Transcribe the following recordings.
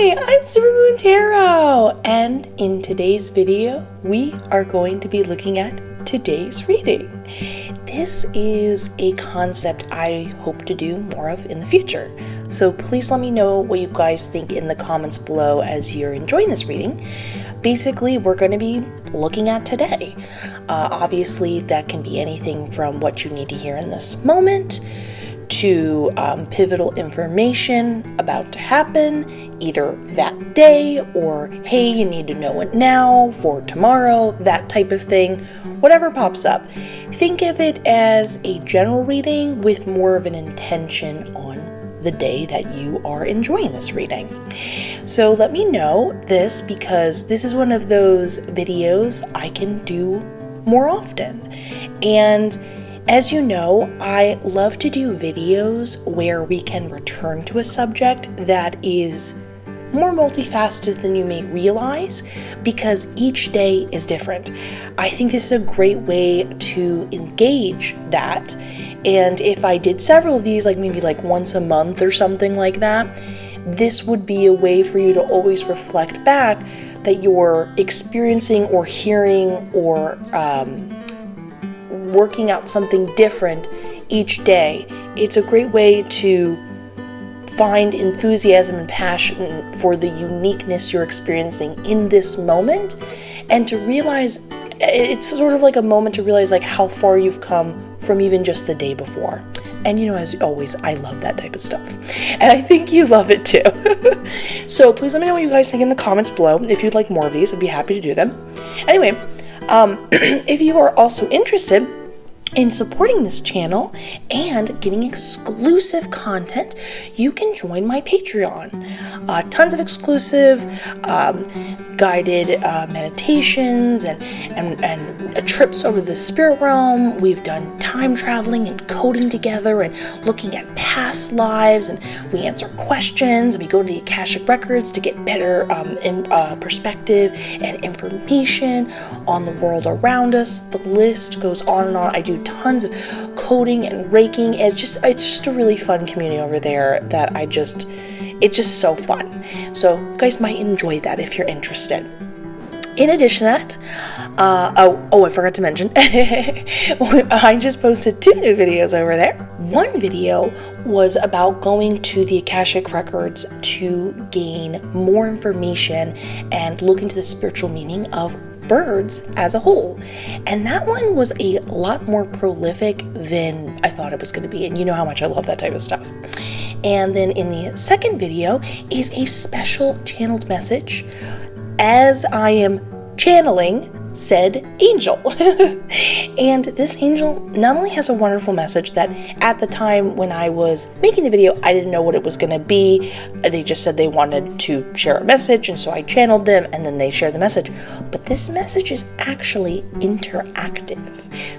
Hi, I'm Supermoon Tarot, and in today's video, we are going to be looking at today's reading. This is a concept I hope to do more of in the future, so please let me know what you guys think in the comments below as you're enjoying this reading. Basically, we're going to be looking at today. Obviously, that can be anything from what you need to hear in this moment to pivotal information about to happen, either that day or, hey, you need to know it now for tomorrow, that type of thing, whatever pops up. Think of it as a general reading with more of an intention on the day that you are enjoying this reading. So let me know this, because this is one of those videos I can do more often. And as you know, I love to do videos where we can return to a subject that is more multifaceted than you may realize, because each day is different. I think this is a great way to engage that. And if I did several of these, like maybe like once a month or something like that, this would be a way for you to always reflect back that you're experiencing or hearing or working out something different each day. It's a great way to find enthusiasm and passion for the uniqueness you're experiencing in this moment, and to realize it's sort of like a moment to realize like how far you've come from even just the day before. And you know, as always, I love that type of stuff, and I think you love it too. So please let me know what you guys think in the comments below. If you'd like more of these, I'd be happy to do them. Anyway, if you are also interested in supporting this channel and getting exclusive content, you can join my Patreon. Tons of exclusive guided meditations and trips over the spirit realm. We've done time traveling and coding together and looking at past lives, and we answer questions. We go to the Akashic records to get better perspective and information on the world around us. The list goes on and on. I do tons of coding and raking. It's just a really fun community over there that it's just so fun. So you guys might enjoy that if you're interested. In addition to that, I forgot to mention, I just posted 2 new videos over there. One video was about going to the Akashic records to gain more information and look into the spiritual meaning of birds as a whole, and that one was a lot more prolific than I thought it was going to be, and you know how much I love that type of stuff. And then in the second video is a special channeled message as I am channeling said angel. And this angel not only has a wonderful message that at the time when I was making the video, I didn't know what it was going to be. They just said they wanted to share a message, and so I channeled them and then they shared the message. But this message is actually interactive.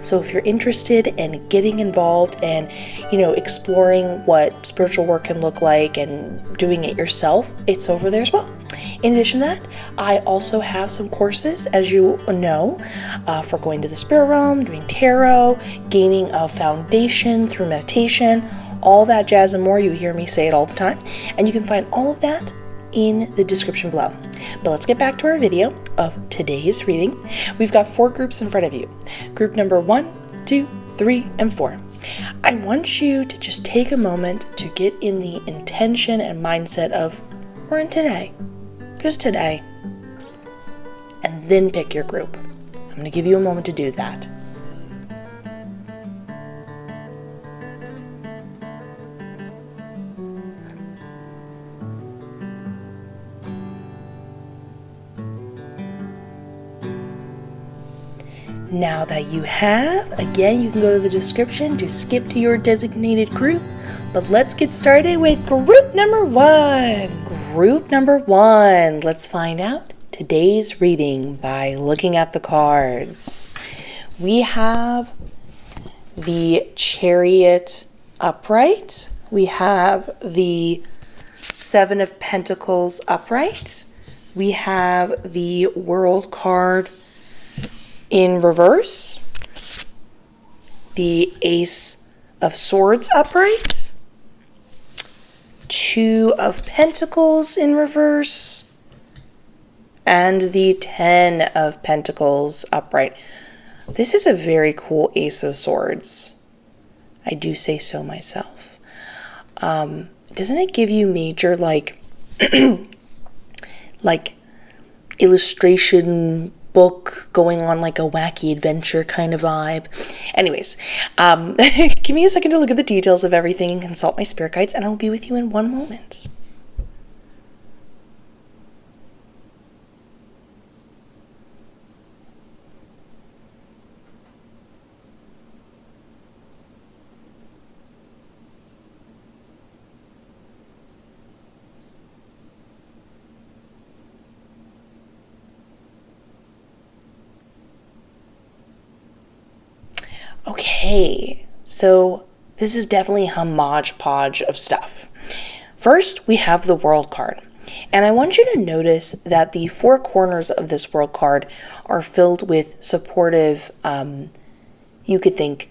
So if you're interested in getting involved and, exploring what spiritual work can look like and doing it yourself, it's over there as well. In addition to that, I also have some courses, as you know, for going to the spirit realm, doing tarot, gaining a foundation through meditation, all that jazz and more. You hear me say it all the time. And you can find all of that in the description below. But let's get back to our video of today's reading. We've got 4 groups in front of you. Group number 1, 2, 3, and 4. I want you to just take a moment to get in the intention and mindset of, we're in today. Just today, and then pick your group. I'm going to give you a moment to do that. Now that you have, again, you can go to the description to skip to your designated group, but let's get started with group number 1. Group number 1, let's find out today's reading by looking at the cards. We have the Chariot upright. We have the 7 of Pentacles upright. We have the World card in reverse. The Ace of Swords upright. Two of Pentacles in reverse, and the 10 of Pentacles upright. This is a very cool Ace of Swords. I do say so myself. Doesn't it give you major, like, like illustration book going on, like a wacky adventure kind of vibe? Anyways, give me a second to look at the details of everything and consult my spirit guides, and I'll be with you in one moment. Okay, so this is definitely a hodgepodge of stuff. First, we have the World card. And I want you to notice that the four corners of this World card are filled with supportive, you could think,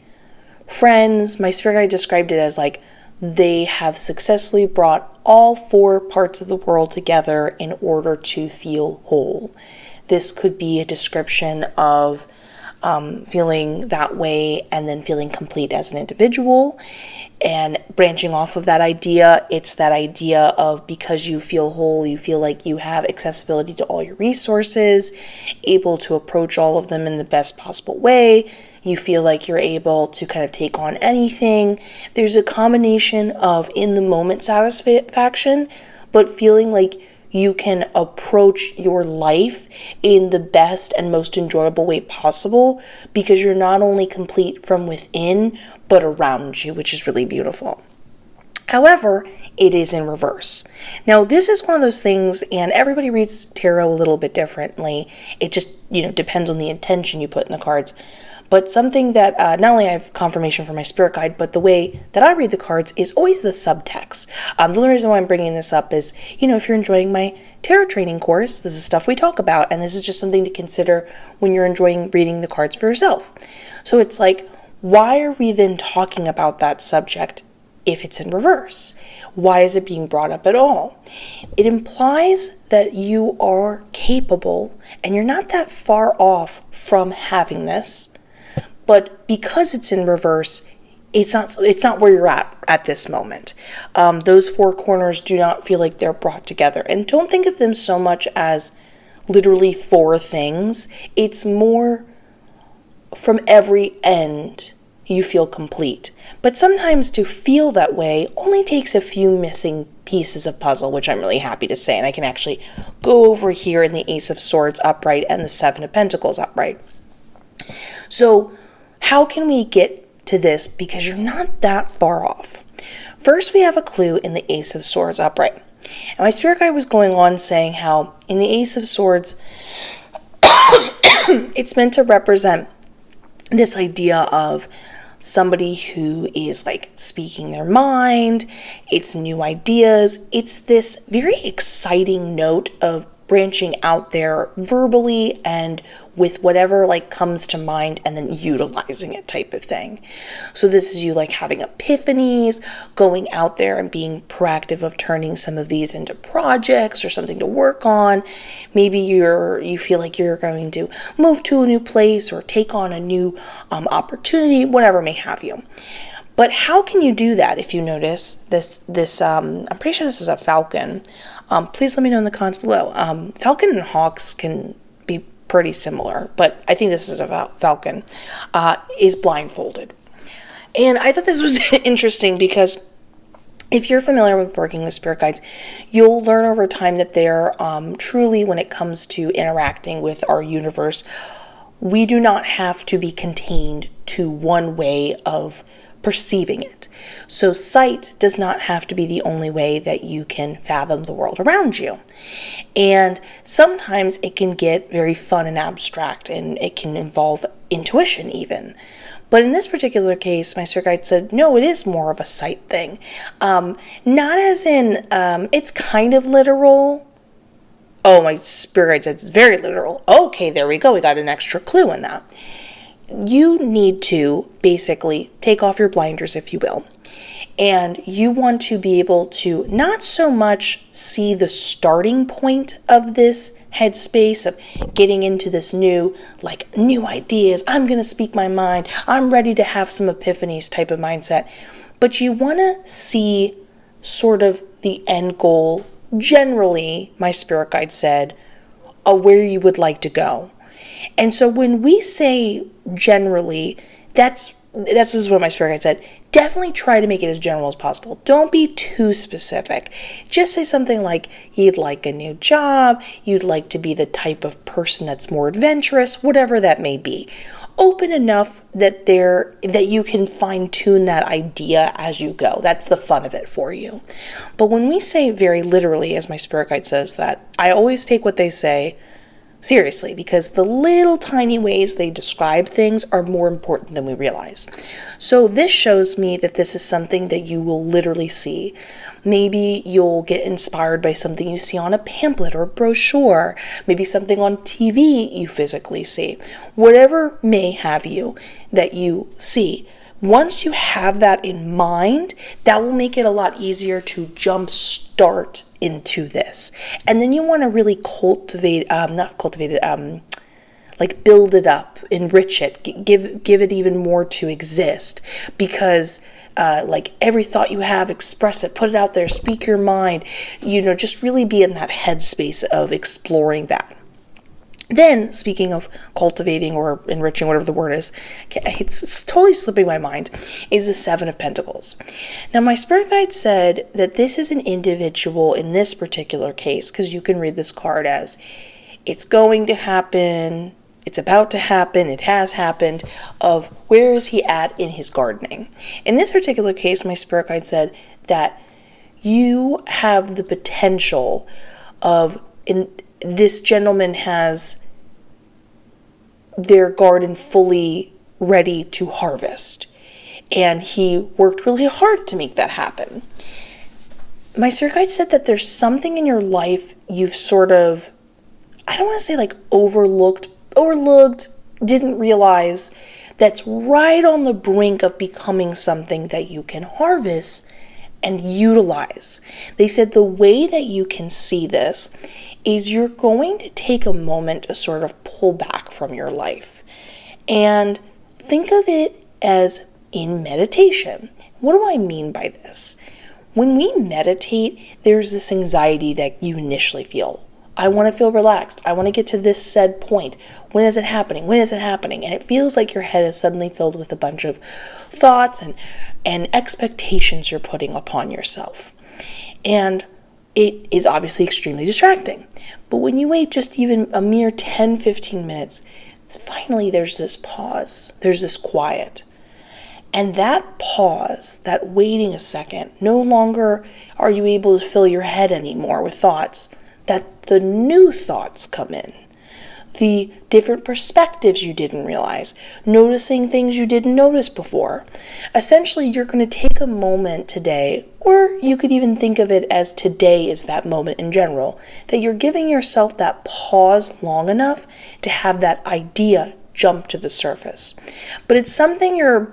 friends. My spirit guide described it as like they have successfully brought all four parts of the world together in order to feel whole. This could be a description of feeling that way and then feeling complete as an individual. And branching off of that idea, it's that idea of because you feel whole, you feel like you have accessibility to all your resources, able to approach all of them in the best possible way. You feel like you're able to kind of take on anything. There's a combination of in the moment satisfaction, but feeling like you can approach your life in the best and most enjoyable way possible because you're not only complete from within, but around you, which is really beautiful. However, it is in reverse. Now, this is one of those things, and everybody reads tarot a little bit differently. It just, depends on the intention you put in the cards. But something that not only I have confirmation from my spirit guide, but the way that I read the cards is always the subtext. The only reason why I'm bringing this up is, if you're enjoying my tarot training course, this is stuff we talk about, and this is just something to consider when you're enjoying reading the cards for yourself. So it's like, why are we then talking about that subject if it's in reverse? Why is it being brought up at all? It implies that you are capable, and you're not that far off from having this. But because it's in reverse, it's not where you're at this moment. Those four corners do not feel like they're brought together. And don't think of them so much as literally four things. It's more from every end you feel complete. But sometimes to feel that way only takes a few missing pieces of puzzle, which I'm really happy to say. And I can actually go over here in the Ace of Swords upright and the Seven of Pentacles upright. So how can we get to this? Because you're not that far off. First, we have a clue in the Ace of Swords upright. And my spirit guide was going on saying how in the Ace of Swords, it's meant to represent this idea of somebody who is like speaking their mind. It's new ideas. It's this very exciting note of branching out there verbally and with whatever like comes to mind and then utilizing it type of thing. So this is you like having epiphanies, going out there and being proactive of turning some of these into projects or something to work on. Maybe you feel like you're going to move to a new place or take on a new opportunity, whatever may have you. But how can you do that? If you notice this I'm pretty sure this is a falcon. Please let me know in the comments below. Falcon and hawks can be pretty similar, but I think this is a falcon, is blindfolded. And I thought this was interesting because if you're familiar with working with spirit guides, you'll learn over time that they're truly, when it comes to interacting with our universe, we do not have to be contained to one way of perceiving it. So sight does not have to be the only way that you can fathom the world around you. And sometimes it can get very fun and abstract, and it can involve intuition even. But in this particular case, my spirit guide said, no, it is more of a sight thing. Not as in, it's kind of literal. Oh, my spirit guide said it's very literal. Okay, there we go. We got an extra clue in that. You need to basically take off your blinders, if you will, And you want to be able to not so much see the starting point of this headspace of getting into this new ideas. I'm going to speak my mind. I'm ready to have some epiphanies type of mindset. But you want to see sort of the end goal, generally, my spirit guide said, where you would like to go. And so when we say generally, that's what my spirit guide said. Definitely try to make it as general as possible. Don't be too specific. Just say something like you'd like a new job, you'd like to be the type of person that's more adventurous, whatever that may be. Open enough that you can fine-tune that idea as you go. That's the fun of it for you. But when we say very literally, as my spirit guide says, that I always take what they say seriously, because the little tiny ways they describe things are more important than we realize. So this shows me that this is something that you will literally see. Maybe you'll get inspired by something you see on a pamphlet or a brochure, maybe something on TV you physically see. Whatever may have you that you see. Once you have that in mind, that will make it a lot easier to jump start into this. And then you want to really build it up, enrich it, give it even more to exist. Because every thought you have, express it, put it out there, speak your mind, just really be in that headspace of exploring that. Then, speaking of cultivating or enriching, whatever the word is, it's totally slipping my mind, is the Seven of Pentacles. Now, my spirit guide said that this is an individual in this particular case, because you can read this card as it's going to happen, it's about to happen, it has happened, of where is he at in his gardening. In this particular case, my spirit guide said that you have the potential of, this gentleman has their garden fully ready to harvest, and he worked really hard to make that happen. My spirit guide said that there's something in your life you've sort of, I don't want to say overlooked, didn't realize, that's right on the brink of becoming something that you can harvest and utilize. They said the way that you can see this is you're going to take a moment to sort of pull back from your life and think of it as in meditation. What do I mean by this? When we meditate, there's this anxiety that you initially feel. I want to feel relaxed. I want to get to this said point. When is it happening? When is it happening? And it feels like your head is suddenly filled with a bunch of thoughts and expectations you're putting upon yourself. And it is obviously extremely distracting. But when you wait just even a mere 10-15 minutes, finally there's this pause. There's this quiet. And that pause, that waiting a second, no longer are you able to fill your head anymore with thoughts. That the new thoughts come in. The different perspectives you didn't realize, noticing things you didn't notice before. Essentially, you're going to take a moment today, or you could even think of it as today is that moment in general, that you're giving yourself that pause long enough to have that idea jump to the surface. But it's something you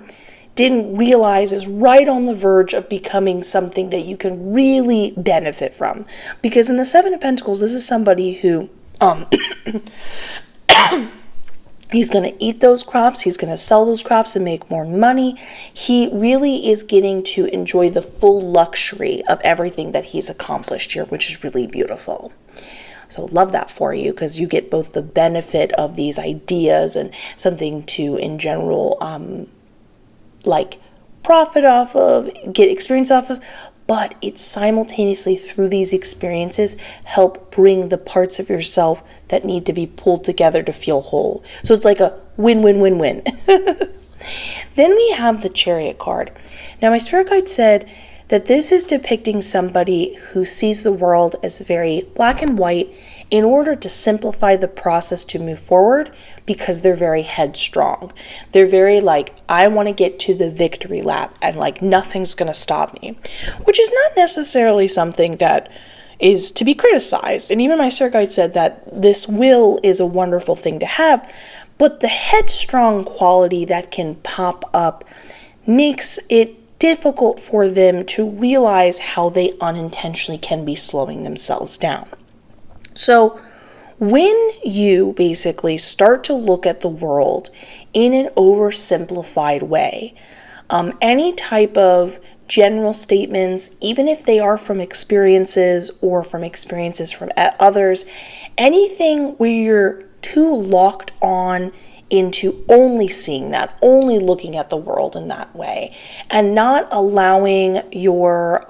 didn't realize is right on the verge of becoming something that you can really benefit from. Because in the Seven of Pentacles, this is somebody who he's going to eat those crops, he's going to sell those crops and make more money. He really is getting to enjoy the full luxury of everything that he's accomplished here, which is really beautiful. So love that for you, because you get both the benefit of these ideas and something to, in general, profit off of, get experience off of, but it's simultaneously through these experiences help bring the parts of yourself that need to be pulled together to feel whole. So it's like a win-win-win-win. Then we have the Chariot card. Now my spirit guide said that this is depicting somebody who sees the world as very black and white in order to simplify the process to move forward, because they're very headstrong. They're very I want to get to the victory lap and nothing's going to stop me, which is not necessarily something that is to be criticized. And even my spirit guide said that this will is a wonderful thing to have, but the headstrong quality that can pop up makes it difficult for them to realize how they unintentionally can be slowing themselves down. So when you basically start to look at the world in an oversimplified way, any type of general statements, even if they are from experiences or from experiences from others, anything where you're too locked on into only seeing that, only looking at the world in that way, and not allowing your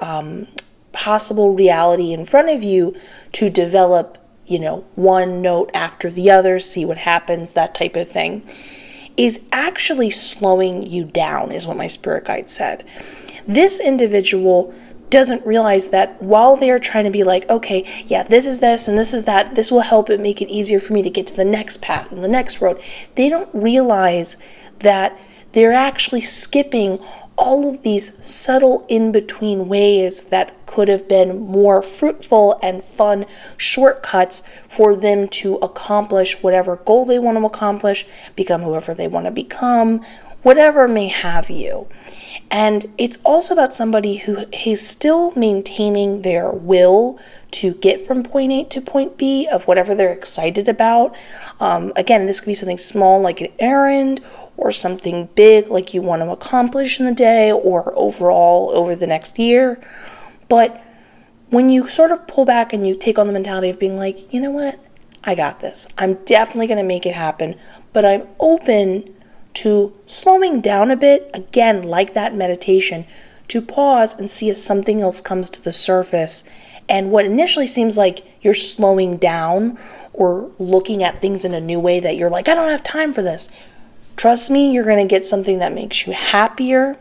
possible reality in front of you to develop, one note after the other, see what happens, that type of thing, is actually slowing you down, is what my spirit guide said. This individual doesn't realize that while they're trying to be like, okay, yeah, this is this and this is that, this will help it make it easier for me to get to the next path and the next road, they don't realize that they're actually skipping all of these subtle in-between ways that could have been more fruitful and fun shortcuts for them to accomplish whatever goal they want to accomplish, become whoever they want to become, whatever may have you. And it's also about somebody who is still maintaining their will to get from point A to point B of whatever they're excited about. Again, this could be something small like an errand, or something big like you want to accomplish in the day or overall over the next year. But when you sort of pull back and you take on the mentality of being like, you know what, I got this. I'm definitely going to make it happen, but I'm open to slowing down a bit, again, like that meditation, to pause and see if something else comes to the surface. And what initially seems like you're slowing down or looking at things in a new way that you're like, I don't have time for this. Trust me, you're going to get something that makes you happier,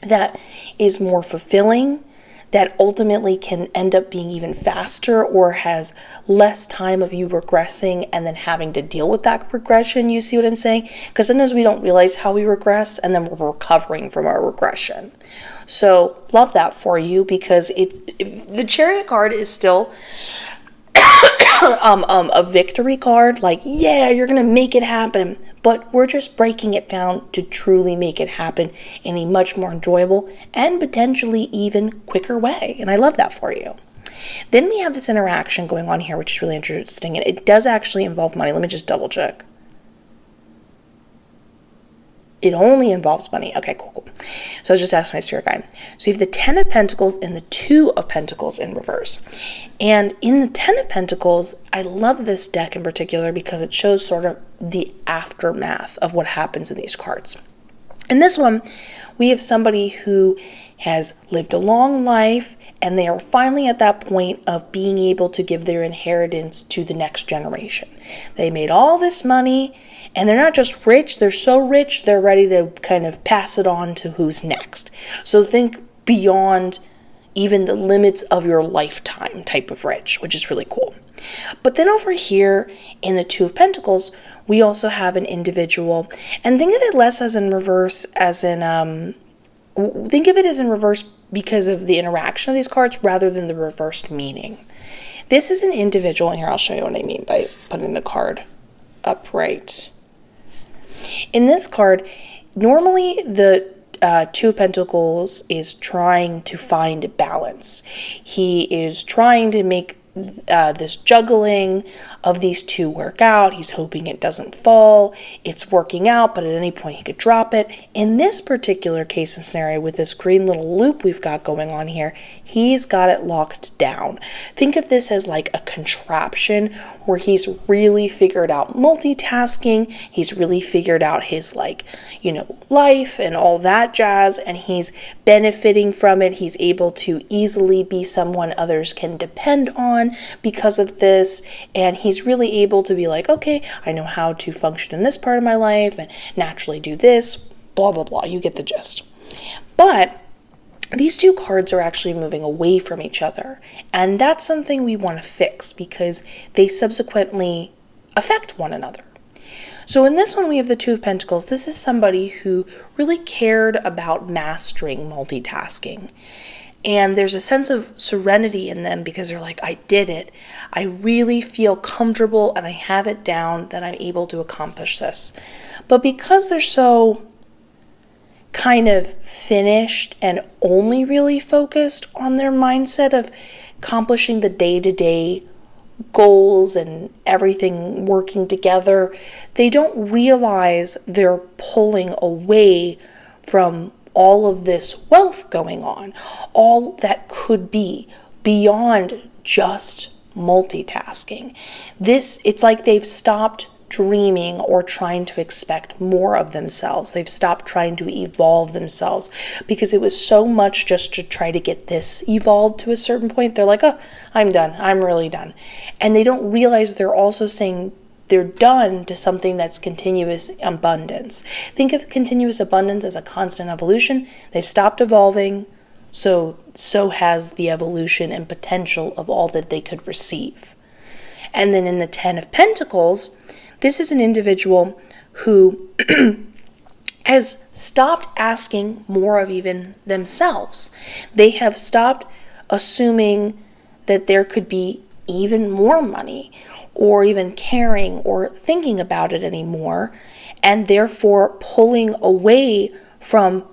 that is more fulfilling, that ultimately can end up being even faster or has less time of you regressing and then having to deal with that regression. You see what I'm saying? Because sometimes we don't realize how we regress and then we're recovering from our regression. So love that for you, because the Chariot card is still a victory card, like, yeah, you're gonna make it happen, but we're just breaking it down to truly make it happen in a much more enjoyable and potentially even quicker way. And I love that for you. Then we have this interaction going on here, which is really interesting, and it does actually involve money. Let me just double check. It only involves money. Okay, cool. So I was just asking my spirit guide. So you have the 10 of Pentacles and the 2 of Pentacles in reverse. And in the 10 of Pentacles, I love this deck in particular because it shows sort of the aftermath of what happens in these cards. In this one, we have somebody who has lived a long life and they are finally at that point of being able to give their inheritance to the next generation. They made all this money, and they're not just rich, they're so rich, they're ready to kind of pass it on to who's next. So think beyond even the limits of your lifetime type of rich, which is really cool. But then over here in the 2 of Pentacles, we also have an individual, and think of it less as in reverse, as in, think of it as in reverse because of the interaction of these cards rather than the reversed meaning. This is an individual, and here I'll show you what I mean by putting the card upright. In this card, normally the 2 of Pentacles is trying to find balance. He is trying to make this juggling of these two work out. He's hoping it doesn't fall. It's working out, but at any point he could drop it. In this particular case and scenario with this green little loop we've got going on here, he's got it locked down. Think of this as like a contraption where he's really figured out multitasking. He's really figured out his life and all that jazz, and he's benefiting from it. He's able to easily be someone others can depend on because of this, and he's really able to be like, okay, I know how to function in this part of my life and naturally do this, blah blah blah. You get the gist. But these two cards are actually moving away from each other, and that's something we want to fix because they subsequently affect one another. So in this one, we have the 2 of Pentacles. This is somebody who really cared about mastering multitasking. And there's a sense of serenity in them because they're like, I did it. I really feel comfortable and I have it down that I'm able to accomplish this. But because they're so kind of finished and only really focused on their mindset of accomplishing the day-to-day goals and everything working together, they don't realize they're pulling away from all of this wealth going on, all that could be beyond just multitasking. It's like they've stopped dreaming or trying to expect more of themselves. They've stopped trying to evolve themselves because it was so much just to try to get this evolved to a certain point. They're like, oh, I'm done. I'm really done. And they don't realize they're also saying they're done to something that's continuous abundance. Think of continuous abundance as a constant evolution. They've stopped evolving, so has the evolution and potential of all that they could receive. And then in the 10 of Pentacles, this is an individual who has stopped asking more of even themselves. They have stopped assuming that there could be even more money or even caring or thinking about it anymore, and therefore pulling away from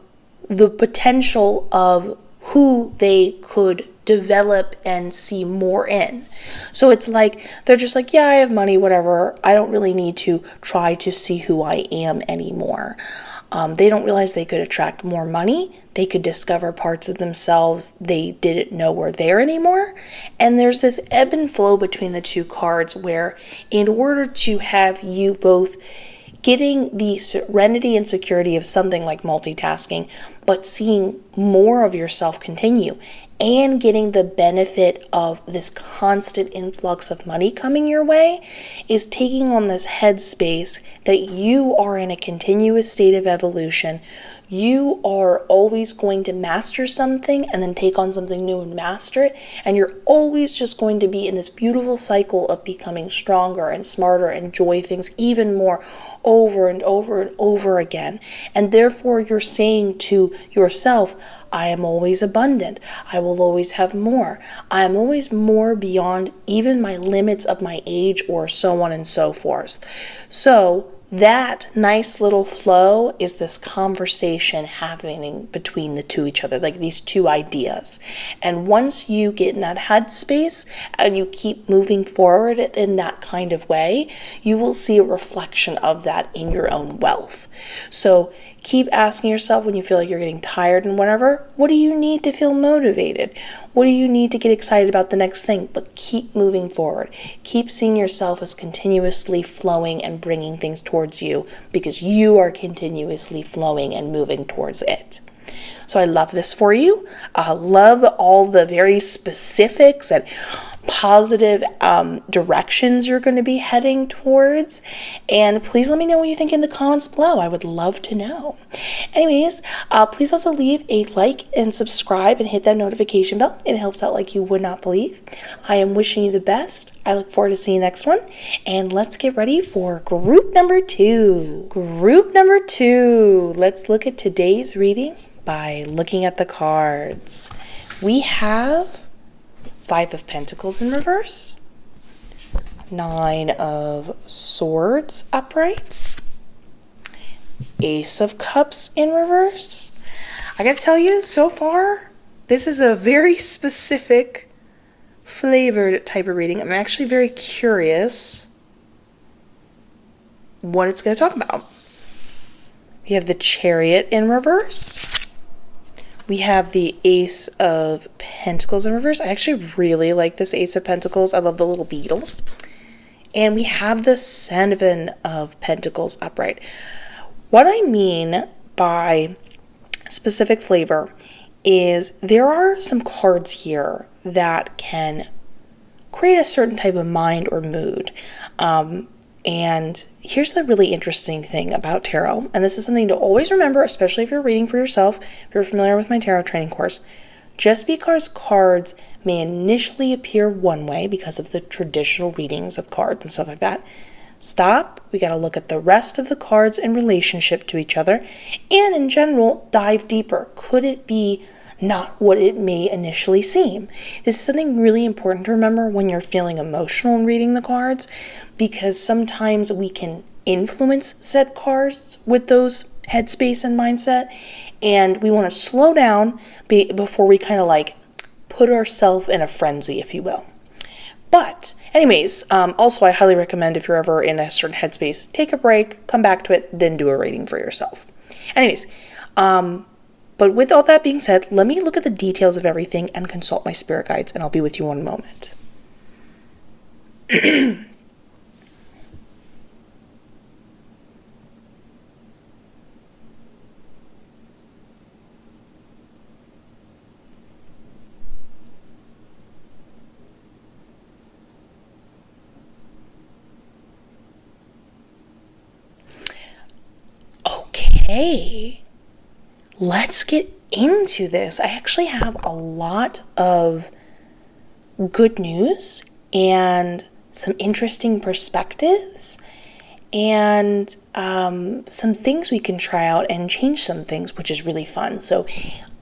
the potential of who they could develop and see more in. So it's like they're just like, yeah, I have money, whatever. I don't really need to try to see who I am anymore. They don't realize they could attract more money. They could discover parts of themselves they didn't know were there anymore. And there's this ebb and flow between the two cards where in order to have you both getting the serenity and security of something like multitasking, but seeing more of yourself continue and getting the benefit of this constant influx of money coming your way, is taking on this headspace that you are in a continuous state of evolution. You are always going to master something and then take on something new and master it. And you're always just going to be in this beautiful cycle of becoming stronger and smarter and enjoy things even more over and over and over again. And therefore you're saying to yourself, I am always abundant. I will always have more. I am always more beyond even my limits of my age, or so on and so forth. So that nice little flow is this conversation happening between the two each other, like these two ideas. And once you get in that headspace and you keep moving forward in that kind of way, you will see a reflection of that in your own wealth. So keep asking yourself when you feel like you're getting tired and whatever, what do you need to feel motivated? What do you need to get excited about the next thing? But keep moving forward. Keep seeing yourself as continuously flowing and bringing things towards you, because you are continuously flowing and moving towards it. So I love this for you. I love all the very specifics and positive directions you're going to be heading towards. And please let me know what you think in the comments below. I would love to know. Anyways, please also leave a like and subscribe and hit that notification bell. It helps out like you would not believe. I am wishing you the best. I look forward to seeing you next one. And let's get ready for group number 2. Group number 2. Let's look at today's reading by looking at the cards. We have 5 of Pentacles in reverse, 9 of Swords upright, Ace of Cups in reverse. I gotta tell you, so far, this is a very specific flavored type of reading. I'm actually very curious what it's going to talk about. We have the Chariot in reverse. We have the Ace of Pentacles in reverse. I actually really like this Ace of Pentacles. I love the little beetle. And we have the 7 of Pentacles upright. What I mean by specific flavor is there are some cards here that can create a certain type of mind or mood. And here's the really interesting thing about tarot, and this is something to always remember, especially if you're reading for yourself, if you're familiar with my tarot training course. Just because cards may initially appear one way because of the traditional readings of cards and stuff like that, stop. We got to look at the rest of the cards in relationship to each other, and in general, dive deeper. Could it be not what it may initially seem? This is something really important to remember when you're feeling emotional in reading the cards, because sometimes we can influence said cards with those headspace and mindset, And we want to slow down before we kind of like put ourselves in a frenzy, if you will. But anyways, also I highly recommend if you're ever in a certain headspace, take a break, come back to it, then do a reading for yourself. Anyways, but with all that being said, let me look at the details of everything and consult my spirit guides, and I'll be with you in one moment. Okay, let's get into this. I actually have a lot of good news and some interesting perspectives and some things we can try out and change some things, which is really fun. So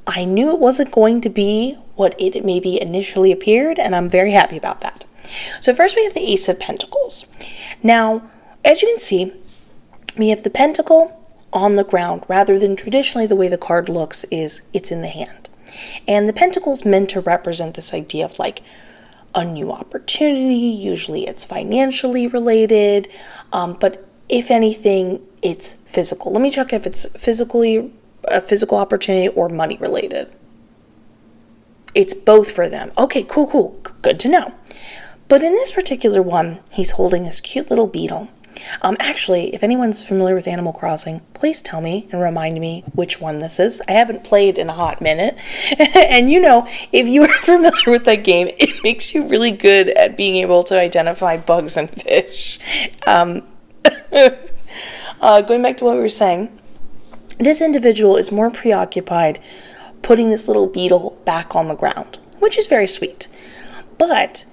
I knew it wasn't going to be what it maybe initially appeared, and I'm very happy about that. So first we have the Ace of Pentacles. Now, as you can see, we have the pentacle on the ground, rather than traditionally the way the card looks is it's in the hand. And the pentacle is meant to represent this idea of like a new opportunity. Usually it's financially related, but if anything, it's physical. Let me check if it's a physical opportunity or money related. It's both for them. Okay, cool. Good to know. But in this particular one, he's holding this cute little beetle. Actually, if anyone's familiar with Animal Crossing, please tell me and remind me which one this is. I haven't played in a hot minute. And you know, if you are familiar with that game, it makes you really good at being able to identify bugs and fish. Going back to what we were saying, this individual is more preoccupied putting this little beetle back on the ground, which is very sweet. But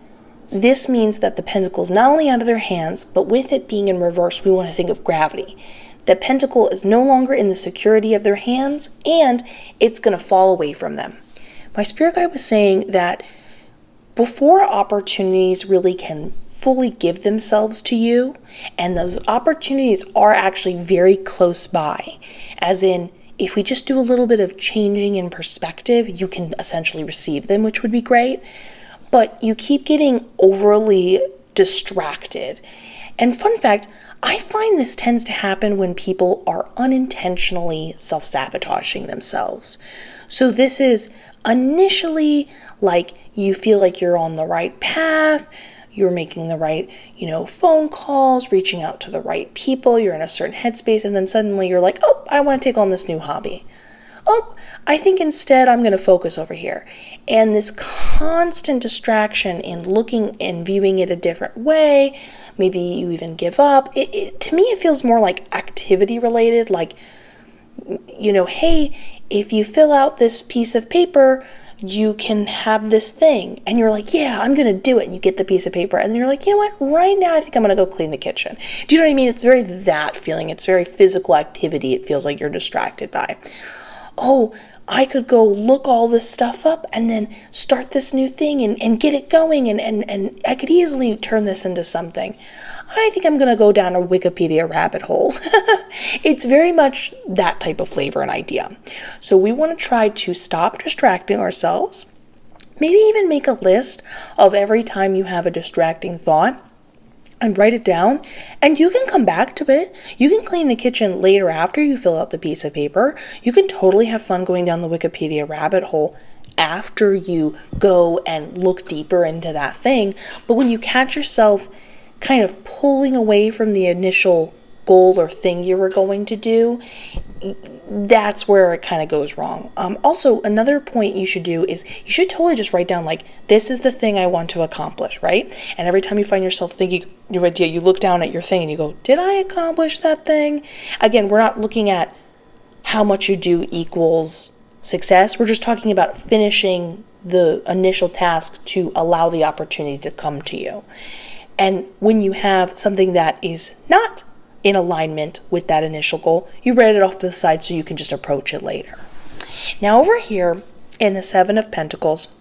this means that the pentacle is not only out of their hands, but with it being in reverse, we want to think of gravity. The pentacle is no longer in the security of their hands, and it's going to fall away from them. My spirit guide was saying that before opportunities really can fully give themselves to you, and those opportunities are actually very close by, as in, if we just do a little bit of changing in perspective, you can essentially receive them, which would be great. But you keep getting overly distracted. And fun fact, I find this tends to happen when people are unintentionally self-sabotaging themselves. So this is initially like you feel like you're on the right path, you're making the right, phone calls, reaching out to the right people, you're in a certain headspace, and then suddenly you're like, oh, I want to take on this new hobby. Oh, I think instead I'm going to focus over here. And this constant distraction in looking and viewing it a different way, maybe you even give up. To me, it feels more like activity related, like, hey, if you fill out this piece of paper, you can have this thing. And you're like, yeah, I'm going to do it. And you get the piece of paper. And then you're like, you know what? Right now, I think I'm going to go clean the kitchen. Do you know what I mean? It's very that feeling. It's very physical activity. It feels like you're distracted by. Oh, I could go look all this stuff up and then start this new thing and get it going. And I could easily turn this into something. I think I'm going to go down a Wikipedia rabbit hole. It's very much that type of flavor and idea. So we want to try to stop distracting ourselves. Maybe even make a list of every time you have a distracting thought and write it down, and you can come back to it. You can clean the kitchen later after you fill out the piece of paper. You can totally have fun going down the Wikipedia rabbit hole after you go and look deeper into that thing. But when you catch yourself kind of pulling away from the initial goal or thing you were going to do, that's where it kind of goes wrong. Also, another point you should do is you should totally just write down, like, this is the thing I want to accomplish, right? And every time you find yourself thinking your idea, you look down at your thing and you go, did I accomplish that thing? Again, we're not looking at how much you do equals success. We're just talking about finishing the initial task to allow the opportunity to come to you. And when you have something that is not in alignment with that initial goal, you write it off to the side so you can just approach it later. Now over here in the Seven of Pentacles,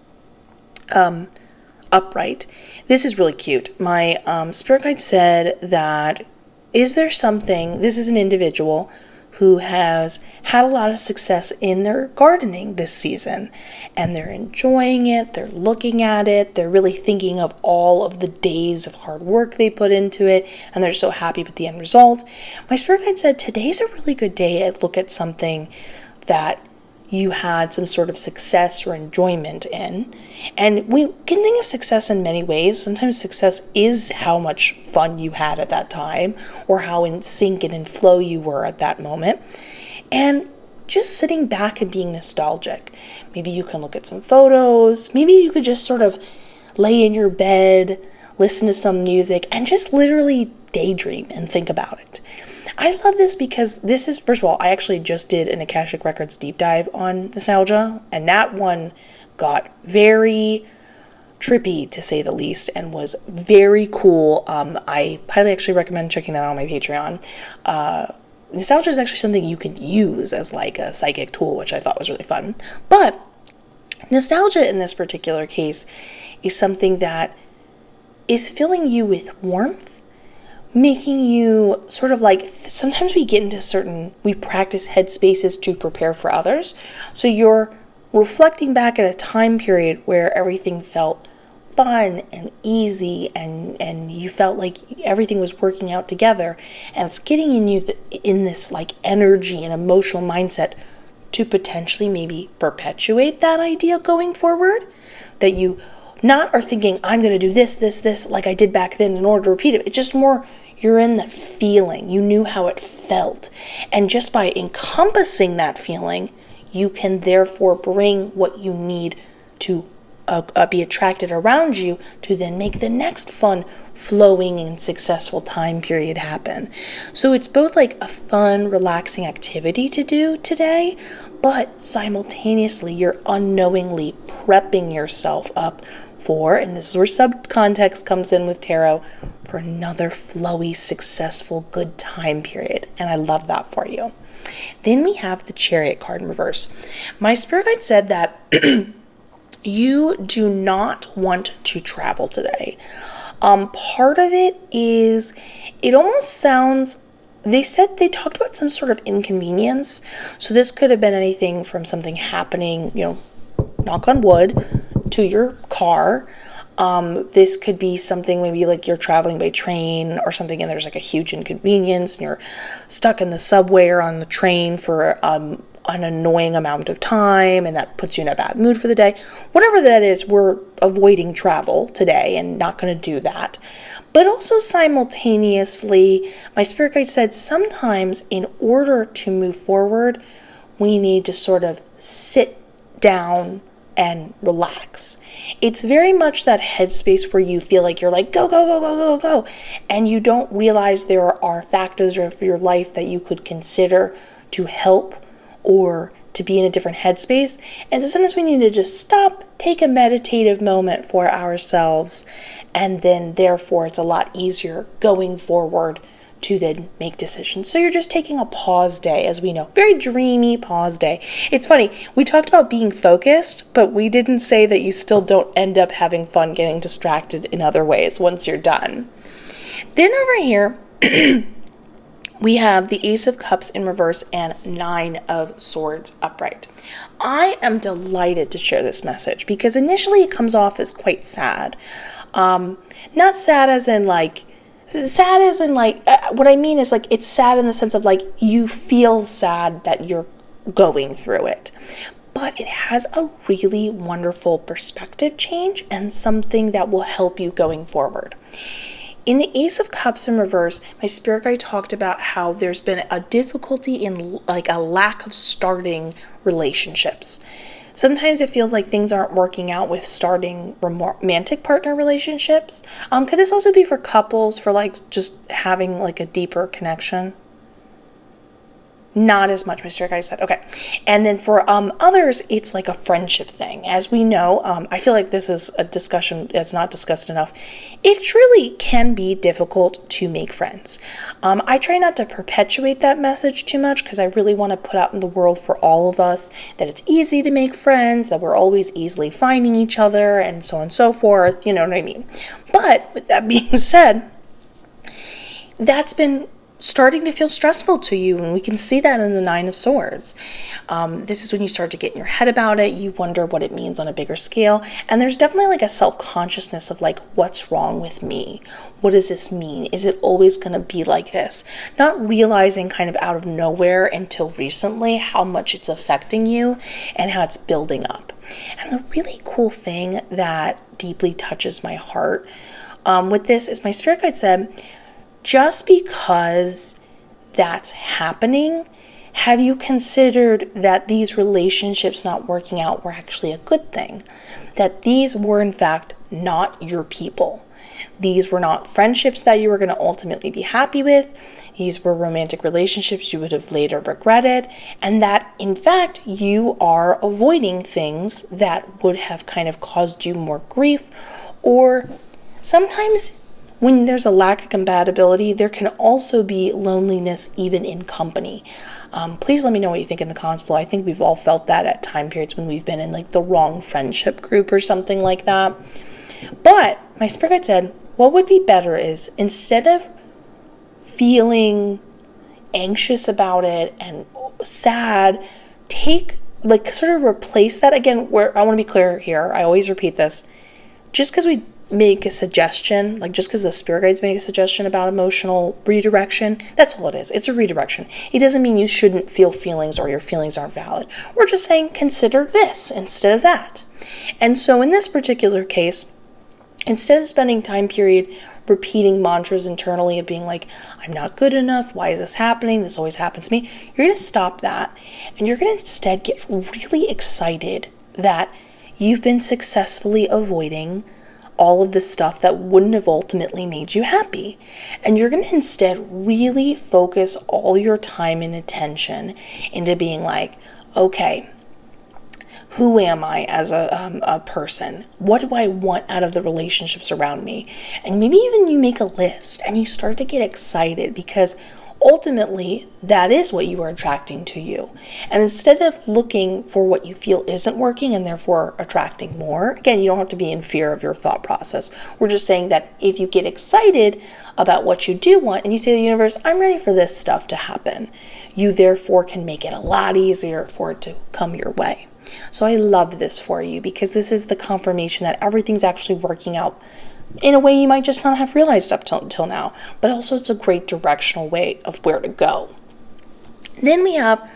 upright, this is really cute. My spirit guide said that, is there something, this is an individual, who has had a lot of success in their gardening this season, and they're enjoying it, they're looking at it, they're really thinking of all of the days of hard work they put into it, and they're so happy with the end result. My spirit guide said today's a really good day to look at something that you had some sort of success or enjoyment in. And we can think of success in many ways. Sometimes success is how much fun you had at that time, or how in sync and in flow you were at that moment. And just sitting back and being nostalgic. Maybe you can look at some photos. Maybe you could just sort of lay in your bed, listen to some music, and just literally daydream and think about it. I love this because this is, first of all, I actually just did an Akashic Records deep dive on nostalgia, and that one got very trippy, to say the least, and was very cool. I highly actually recommend checking that out on my Patreon. Nostalgia is actually something you can use as like a psychic tool, which I thought was really fun. But nostalgia in this particular case is something that is filling you with warmth, making you sort of like, sometimes we get into we practice headspaces to prepare for others. So you're reflecting back at a time period where everything felt fun and easy, and you felt like everything was working out together, and it's getting in you in this like energy and emotional mindset to potentially maybe perpetuate that idea going forward, that you not are thinking, I'm going to do this like I did back then in order to repeat it. It's just more, you're in that feeling. You knew how it felt. And just by encompassing that feeling, you can therefore bring what you need to be attracted around you to then make the next fun, flowing, and successful time period happen. So it's both like a fun, relaxing activity to do today, but simultaneously you're unknowingly prepping yourself up for, and this is where subcontext comes in with tarot, for another flowy, successful, good time period. And I love that for you. Then we have the Chariot card in reverse. My spirit guide said that you do not want to travel today. Part of it is, it almost sounds, they talked about some sort of inconvenience. So this could have been anything from something happening, knock on wood, to your car. This could be something maybe like you're traveling by train or something, and there's like a huge inconvenience, and you're stuck in the subway or on the train for an annoying amount of time, and that puts you in a bad mood for the day. Whatever that is, we're avoiding travel today and not going to do that. But also simultaneously, my spirit guide said sometimes in order to move forward, we need to sort of sit down and relax. It's very much that headspace where you feel like you're like, go, go, go, go, go, go. And you don't realize there are factors of your life that you could consider to help or to be in a different headspace. And so sometimes we need to just stop, take a meditative moment for ourselves, and then therefore it's a lot easier going forward to then make decisions. So you're just taking a pause day, as we know. Very dreamy pause day. It's funny, we talked about being focused, but we didn't say that you still don't end up having fun getting distracted in other ways once you're done. Then over here, we have the Ace of Cups in reverse and 9 of Swords upright. I am delighted to share this message because initially it comes off as quite sad. Not sad as in like, what I mean is like, it's sad in the sense of like, you feel sad that you're going through it. But it has a really wonderful perspective change and something that will help you going forward. In the Ace of Cups in reverse, my spirit guide talked about how there's been a difficulty in like a lack of starting relationships. Sometimes it feels like things aren't working out with starting romantic partner relationships. Could this also be for couples, for like just having like a deeper connection? Not as much, my spirit guide said. Okay. And then for others, it's like a friendship thing. As we know, I feel like this is a discussion that's not discussed enough. It truly can be difficult to make friends. I try not to perpetuate that message too much because I really want to put out in the world for all of us that it's easy to make friends, that we're always easily finding each other, and so on and so forth. You know what I mean? But with that being said, that's been starting to feel stressful to you, and we can see that in the Nine of Swords. This is when you start to get in your head about it. You wonder what it means on a bigger scale, and there's definitely like a self-consciousness of like, what's wrong with me? What does this mean? Is it always going to be like this? Not realizing kind of out of nowhere until recently how much it's affecting you and how it's building up. And the really cool thing that deeply touches my heart with this is my spirit guide said, just because that's happening, have you considered that these relationships not working out were actually a good thing? That these were in fact not your people. These were not friendships that you were going to ultimately be happy with. These were romantic relationships you would have later regretted. And that in fact you are avoiding things that would have kind of caused you more grief. Or sometimes when there's a lack of compatibility, there can also be loneliness even in company. Please let me know what you think in the comments below. I think we've all felt that at time periods when we've been in like the wrong friendship group or something like that. But my spirit guide said, what would be better is instead of feeling anxious about it and sad, sort of replace that. Again, where I want to be clear here, I always repeat this, just because we make a suggestion, like just because the spirit guides make a suggestion about emotional redirection, that's all it is. It's a redirection. It doesn't mean you shouldn't feel feelings or your feelings aren't valid. We're just saying consider this instead of that. And so in this particular case, instead of spending time period repeating mantras internally of being like, I'm not good enough, why is this happening, this always happens to me, you're going to stop that and you're going to instead get really excited that you've been successfully avoiding all of the stuff that wouldn't have ultimately made you happy. And you're going to instead really focus all your time and attention into being like, okay, who am I as a person? What do I want out of the relationships around me? And maybe even you make a list and you start to get excited because ultimately that is what you are attracting to you. And instead of looking for what you feel isn't working and therefore attracting more, again, you don't have to be in fear of your thought process. We're just saying that if you get excited about what you do want and you say to the universe, I'm ready for this stuff to happen, you therefore can make it a lot easier for it to come your way. So I love this for you because this is the confirmation that everything's actually working out in a way you might just not have realized up till now. But also it's a great directional way of where to go. Then we have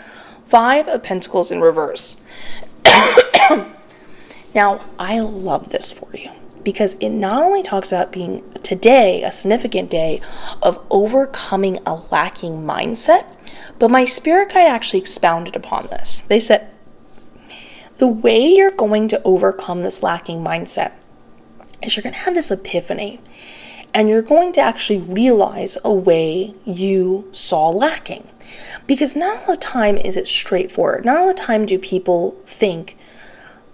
5 of Pentacles in reverse. Now, I love this for you because it not only talks about being today a significant day of overcoming a lacking mindset, but my spirit guide actually expounded upon this. They said, the way you're going to overcome this lacking mindset is you're going to have this epiphany and you're going to actually realize a way you saw lacking. Because not all the time is it straightforward. Not all the time do people think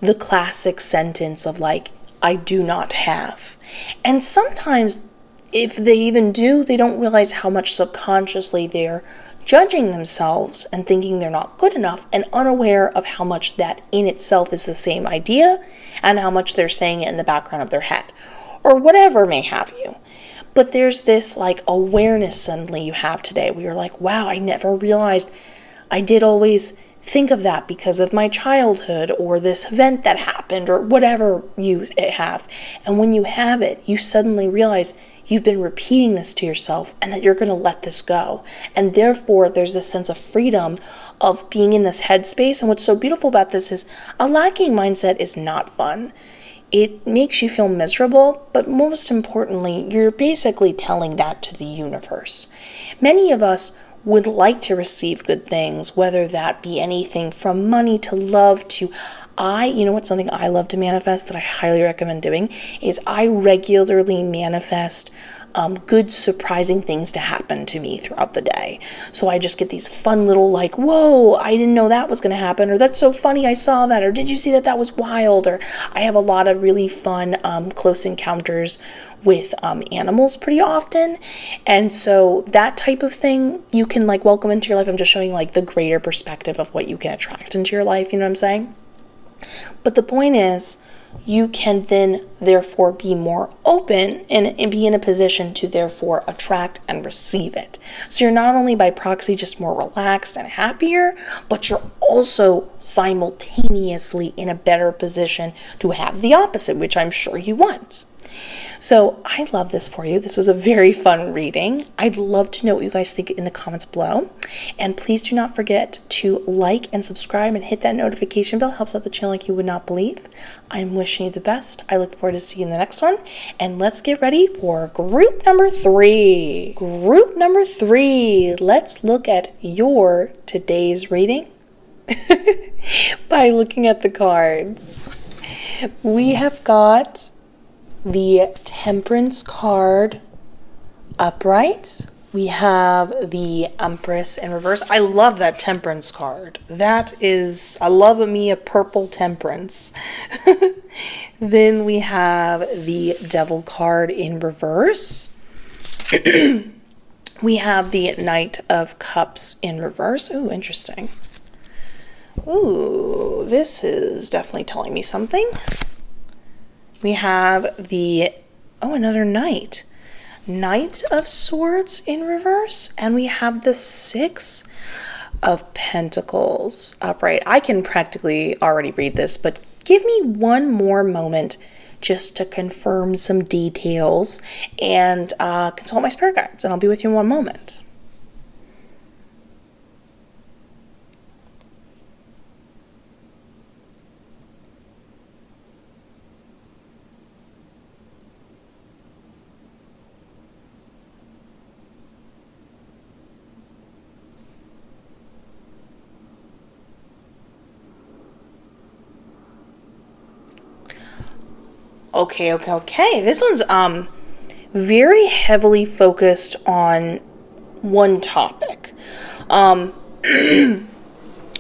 the classic sentence of like, I do not have. And sometimes if they even do, they don't realize how much subconsciously they're judging themselves and thinking they're not good enough and unaware of how much that in itself is the same idea and how much they're saying it in the background of their head or whatever may have you. But there's this like awareness suddenly you have today where you're like, wow, I never realized I did always think of that because of my childhood or this event that happened or whatever you have. And when you have it, you suddenly realize you've been repeating this to yourself and that you're going to let this go. And therefore, there's this sense of freedom of being in this headspace. And what's so beautiful about this is a lacking mindset is not fun. It makes you feel miserable, but most importantly, you're basically telling that to the universe. Many of us would like to receive good things, whether that be anything from money to love to you know what, something I love to manifest that I highly recommend doing is I regularly manifest good surprising things to happen to me throughout the day. So I just get these fun little like, whoa, I didn't know that was going to happen, or that's so funny I saw that, or did you see that, that was wild, or I have a lot of really fun close encounters with animals pretty often. And so that type of thing you can like welcome into your life. I'm just showing like the greater perspective of what you can attract into your life, you know what I'm saying? But the point is, you can then therefore be more open and be in a position to therefore attract and receive it. So you're not only by proxy just more relaxed and happier, but you're also simultaneously in a better position to have the opposite, which I'm sure you want. So I love this for you. This was a very fun reading. I'd love to know what you guys think in the comments below. And please do not forget to like and subscribe and hit that notification bell. It helps out the channel like you would not believe. I'm wishing you the best. I look forward to seeing you in the next one. And let's get ready for group number 3. Group number 3. Let's look at your today's reading by looking at the cards. We have got the Temperance card upright. We have the Empress in reverse. I love that Temperance card. I love me a purple Temperance. Then we have the Devil card in reverse. We have the Knight of Cups in reverse. Ooh, interesting. Ooh, this is definitely telling me something. We have another Knight. Knight of Swords in reverse. And we have the 6 of Pentacles upright. I can practically already read this, but give me one more moment just to confirm some details and consult my spirit guides, and I'll be with you in one moment. Okay. This one's very heavily focused on one topic.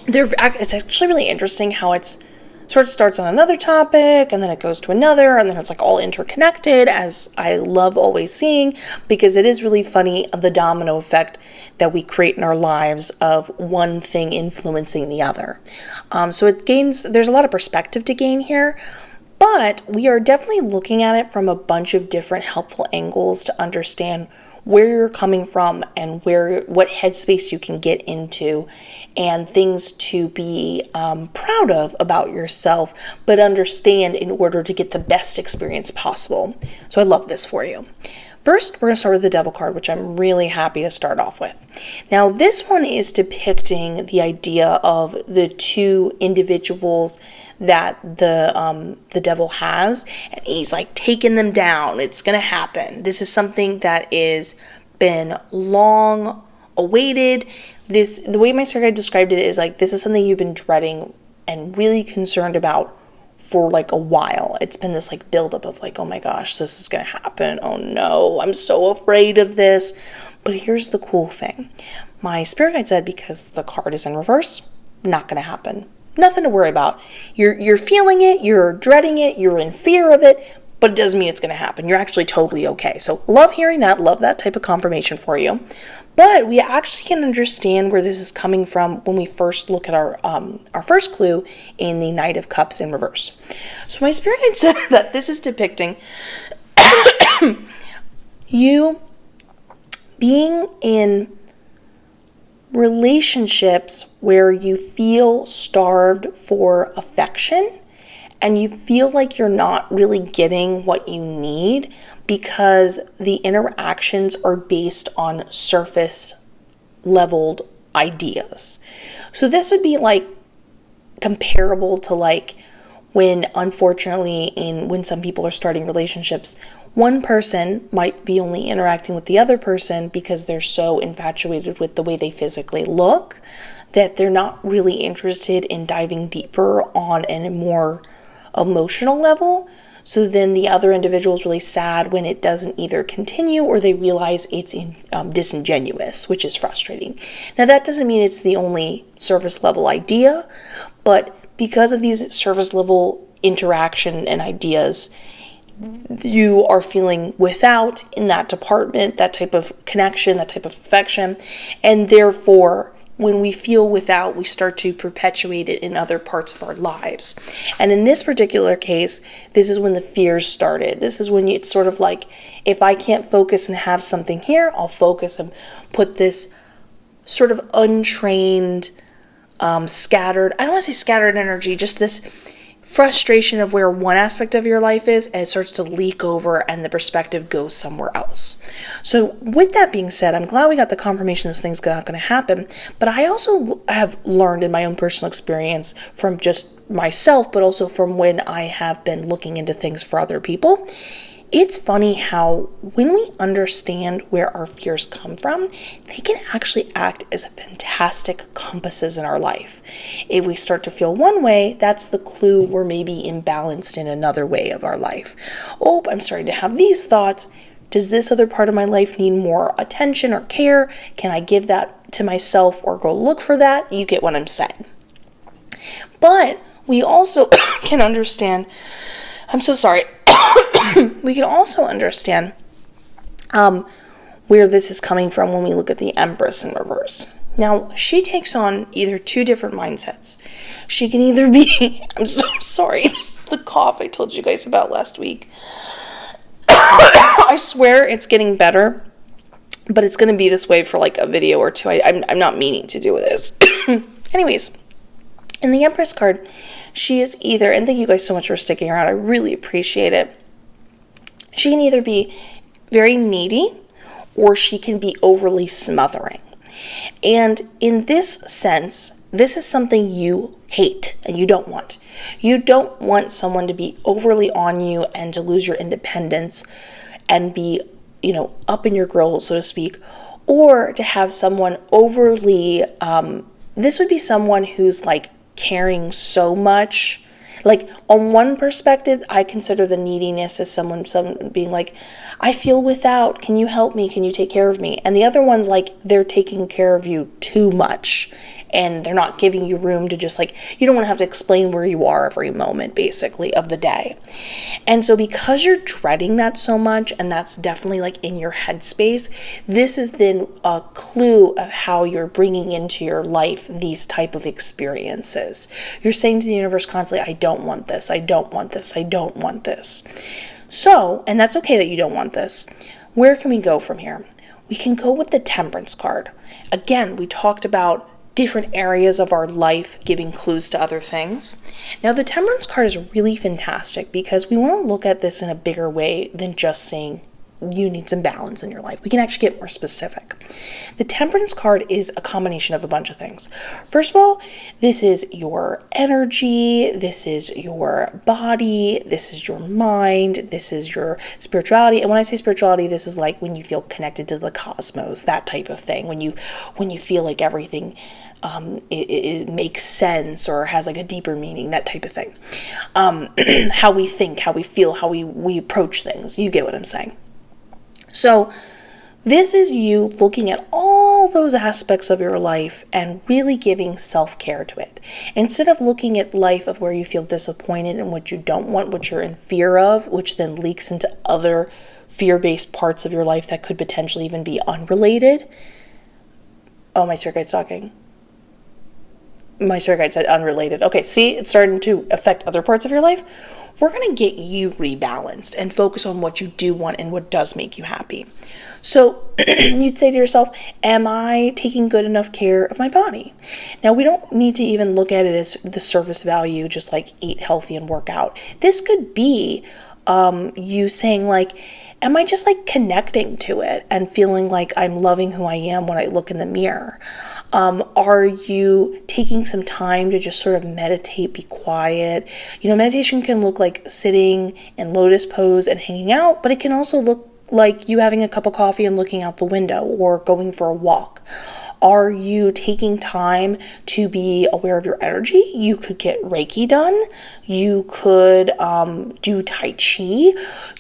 It's actually really interesting how it's sort of starts on another topic and then it goes to another and then it's like all interconnected, as I love always seeing, because it is really funny the domino effect that we create in our lives of one thing influencing the other. So there's a lot of perspective to gain here. But we are definitely looking at it from a bunch of different helpful angles to understand where you're coming from and what headspace you can get into, and things to be proud of about yourself, but understand in order to get the best experience possible. So I love this for you. First, we're going to start with the Devil card, which I'm really happy to start off with. Now, this one is depicting the idea of the two individuals that the devil has, and he's like taking them down. It's going to happen. This is something that is been long awaited. The way my spirit guide described it is like, this is something you've been dreading and really concerned about for like a while. It's been this like buildup of like, oh my gosh, this is gonna happen. Oh no, I'm so afraid of this. But here's the cool thing. My spirit guide said, because the card is in reverse, not gonna happen. Nothing to worry about. You're feeling it, you're dreading it, you're in fear of it, but it doesn't mean it's gonna happen. You're actually totally okay. So love hearing that, love that type of confirmation for you. But we actually can understand where this is coming from when we first look at our first clue in the Knight of Cups in reverse. So my spirit guide said that this is depicting you being in relationships where you feel starved for affection and you feel like you're not really getting what you need, because the interactions are based on surface leveled ideas. So this would be like comparable to like when, unfortunately, when some people are starting relationships, one person might be only interacting with the other person because they're so infatuated with the way they physically look that they're not really interested in diving deeper on a more emotional level. So then the other individual is really sad when it doesn't either continue or they realize it's disingenuous, which is frustrating. Now that doesn't mean it's the only surface level idea, but because of these surface level interaction and ideas, you are feeling without in that department, that type of connection, that type of affection, and therefore when we feel without, we start to perpetuate it in other parts of our lives. And in this particular case, this is when the fears started. This is when it's sort of like, if I can't focus and have something here, I'll focus and put this sort of untrained, scattered, I don't want to say scattered energy, just this frustration of where one aspect of your life is, and it starts to leak over and the perspective goes somewhere else. So with that being said, I'm glad we got the confirmation this thing's not going to happen, but I also have learned in my own personal experience from just myself, but also from when I have been looking into things for other people. It's funny how when we understand where our fears come from, they can actually act as fantastic compasses in our life. If we start to feel one way, that's the clue we're maybe imbalanced in another way of our life. Oh, I'm starting to have these thoughts. Does this other part of my life need more attention or care? Can I give that to myself or go look for that? You get what I'm saying. But we also can understand, I'm so sorry. We can also understand where this is coming from when we look at the Empress in reverse. Now, she takes on either two different mindsets. She can either be, I'm so sorry, this is the cough I told you guys about last week. I swear it's getting better, but it's going to be this way for like a video or two. I'm not meaning to do this. Anyways, in the Empress card, she is either, and thank you guys so much for sticking around, I really appreciate it. She can either be very needy or she can be overly smothering. And in this sense, this is something you hate and you don't want. You don't want someone to be overly on you and to lose your independence and be, up in your grill, so to speak, or to have someone overly, this would be someone who's like caring so much. Like, on one perspective, I consider the neediness as someone being like, I feel without, can you help me? Can you take care of me? And the other one's like, they're taking care of you too much. And they're not giving you room to just like, you don't want to have to explain where you are every moment, basically, of the day. And so because you're dreading that so much, and that's definitely like in your headspace, this is then a clue of how you're bringing into your life these type of experiences. You're saying to the universe constantly, I don't want this, I don't want this, I don't want this. So, and that's okay that you don't want this. Where can we go from here? We can go with the Temperance card. Again, we talked about different areas of our life giving clues to other things. Now, the Temperance card is really fantastic because we want to look at this in a bigger way than just saying you need some balance in your life. We can actually get more specific. The Temperance card is a combination of a bunch of things. First of all, this is your energy, this is your body, this is your mind, this is your spirituality. And when I say spirituality, this is like when you feel connected to the cosmos, that type of thing. When you feel like everything it makes sense or has like a deeper meaning, that type of thing. How we think, how we feel, how we approach things. You get what I'm saying. So this is you looking at all those aspects of your life and really giving self-care to it. Instead of looking at life of where you feel disappointed and what you don't want, what you're in fear of, which then leaks into other fear-based parts of your life that could potentially even be unrelated. Oh, my spirit guide's talking. My spirit guide said unrelated. Okay, see, it's starting to affect other parts of your life. We're going to get you rebalanced and focus on what you do want and what does make you happy. So you'd say to yourself, am I taking good enough care of my body? Now, we don't need to even look at it as the surface value, just like eat healthy and work out. This could be you saying like, am I just like connecting to it and feeling like I'm loving who I am when I look in the mirror? Are you taking some time to just sort of meditate, be quiet? Meditation can look like sitting in lotus pose and hanging out, but it can also look like you having a cup of coffee and looking out the window or going for a walk. Are you taking time to be aware of your energy? You could get Reiki done. You could do Tai Chi.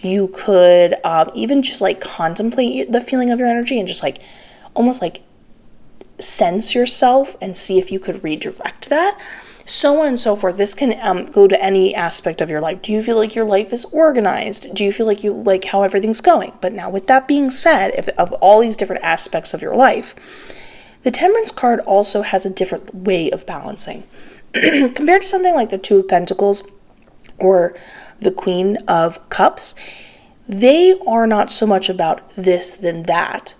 You could even just like contemplate the feeling of your energy and just like almost like sense yourself and see if you could redirect that. So on and so forth. This can go to any aspect of your life. Do you feel like your life is organized? Do you feel like you like how everything's going? But now with that being said, of all these different aspects of your life, The Temperance card also has a different way of balancing. Compared to something like the Two of Pentacles or the Queen of Cups, they are not so much about this than that,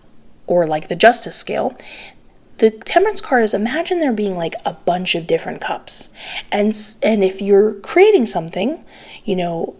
or like the Justice scale. The Temperance card is, imagine there being like a bunch of different cups. And if you're creating something,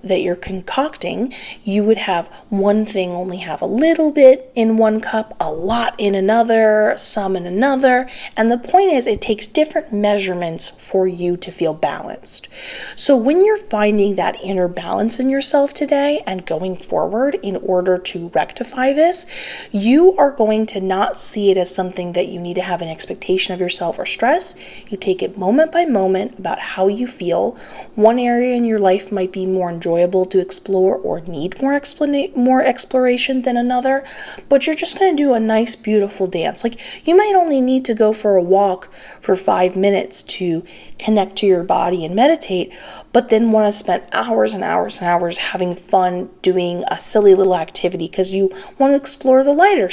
that you're concocting, you would have one thing only have a little bit in one cup, a lot in another, some in another. And the point is, it takes different measurements for you to feel balanced. So when you're finding that inner balance in yourself today and going forward in order to rectify this, you are going to not see it as something that you need to have an expectation of yourself or stress. You take it moment by moment about how you feel. One area in your life might be more enjoyable to explore or need more exploration than another, but you're just going to do a nice, beautiful dance. Like, you might only need to go for a walk for 5 minutes to connect to your body and meditate, but then want to spend hours and hours and hours having fun doing a silly little activity because you want to explore the lighter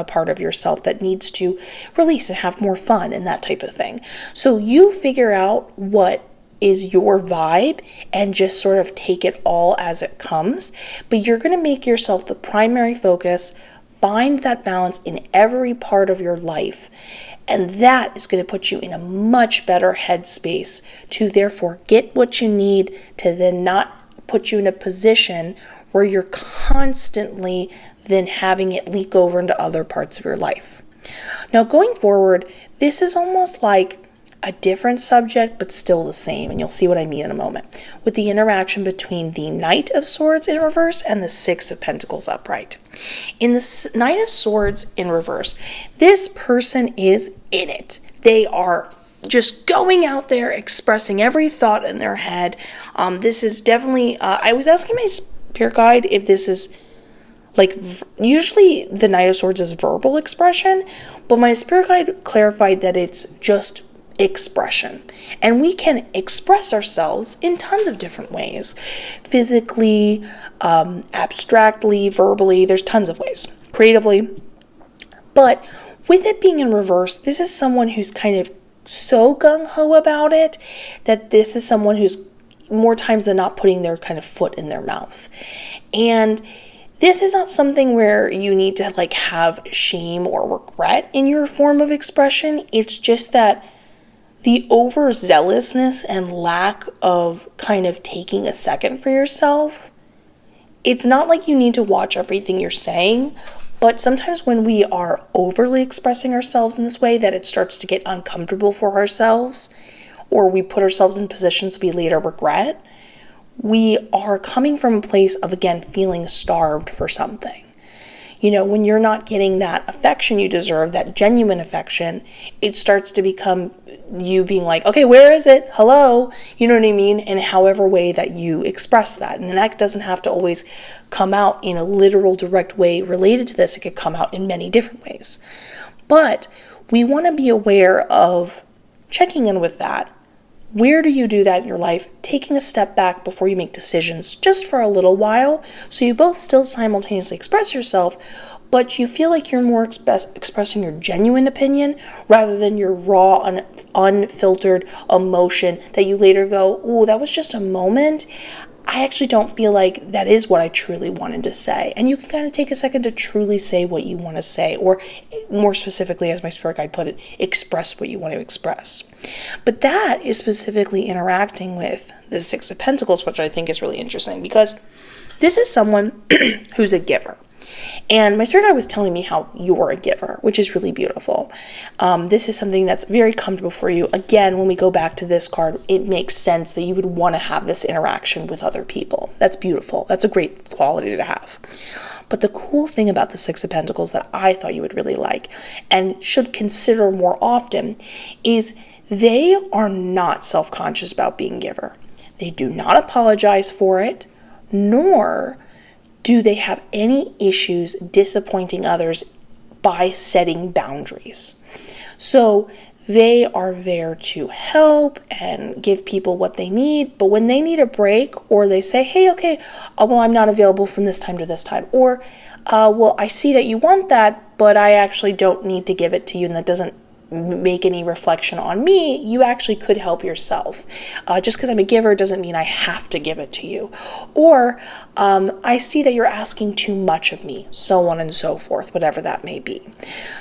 part of yourself that needs to release and have more fun and that type of thing. So you figure out what is your vibe and just sort of take it all as it comes. But you're going to make yourself the primary focus, find that balance in every part of your life. And that is going to put you in a much better headspace to therefore get what you need to then not put you in a position where you're constantly then having it leak over into other parts of your life. Now, going forward, this is almost like a different subject, but still the same, and you'll see what I mean in a moment, with the interaction between the Knight of Swords in reverse and the Six of Pentacles upright. In the Knight of Swords in reverse, this person is in it. They are just going out there, expressing every thought in their head. This is definitely, I was asking my spirit guide if this is like, usually the Knight of Swords is verbal expression, but my spirit guide clarified that it's just expression. And we can express ourselves in tons of different ways. Physically, abstractly, verbally, there's tons of ways. Creatively. But with it being in reverse, this is someone who's kind of so gung-ho about it that this is someone who's more times than not putting their kind of foot in their mouth. And this is not something where you need to like have shame or regret in your form of expression. It's just that the overzealousness and lack of kind of taking a second for yourself, it's not like you need to watch everything you're saying, but sometimes when we are overly expressing ourselves in this way that it starts to get uncomfortable for ourselves, or we put ourselves in positions we later regret, we are coming from a place of, again, feeling starved for something. When you're not getting that affection you deserve, that genuine affection, it starts to become you being like, okay, where is it? Hello? You know what I mean? And however way that you express that. And that doesn't have to always come out in a literal direct way related to this. It could come out in many different ways. But we want to be aware of checking in with that. Where do you do that in your life? Taking a step back before you make decisions just for a little while, so you both still simultaneously express yourself, but you feel like you're more expressing your genuine opinion rather than your raw, unfiltered emotion that you later go, oh, that was just a moment. I actually don't feel like that is what I truly wanted to say. And you can kind of take a second to truly say what you want to say, or more specifically, as my spirit guide put it, express what you want to express. But that is specifically interacting with the Six of Pentacles, which I think is really interesting because this is someone who's a giver. And my spirit guide was telling me how you're a giver, which is really beautiful. This is something that's very comfortable for you. Again, when we go back to this card, it makes sense that you would want to have this interaction with other people. That's beautiful. That's a great quality to have. But the cool thing about the Six of Pentacles that I thought you would really like and should consider more often is they are not self-conscious about being a giver. They do not apologize for it, nor do they have any issues disappointing others by setting boundaries. So they are there to help and give people what they need, but when they need a break or they say, hey, okay, well, I'm not available from this time to this time, or well, I see that you want that, but I actually don't need to give it to you, and that doesn't make any reflection on me. You actually could help yourself. Just because I'm a giver doesn't mean I have to give it to you. Or I see that you're asking too much of me, so on and so forth, whatever that may be.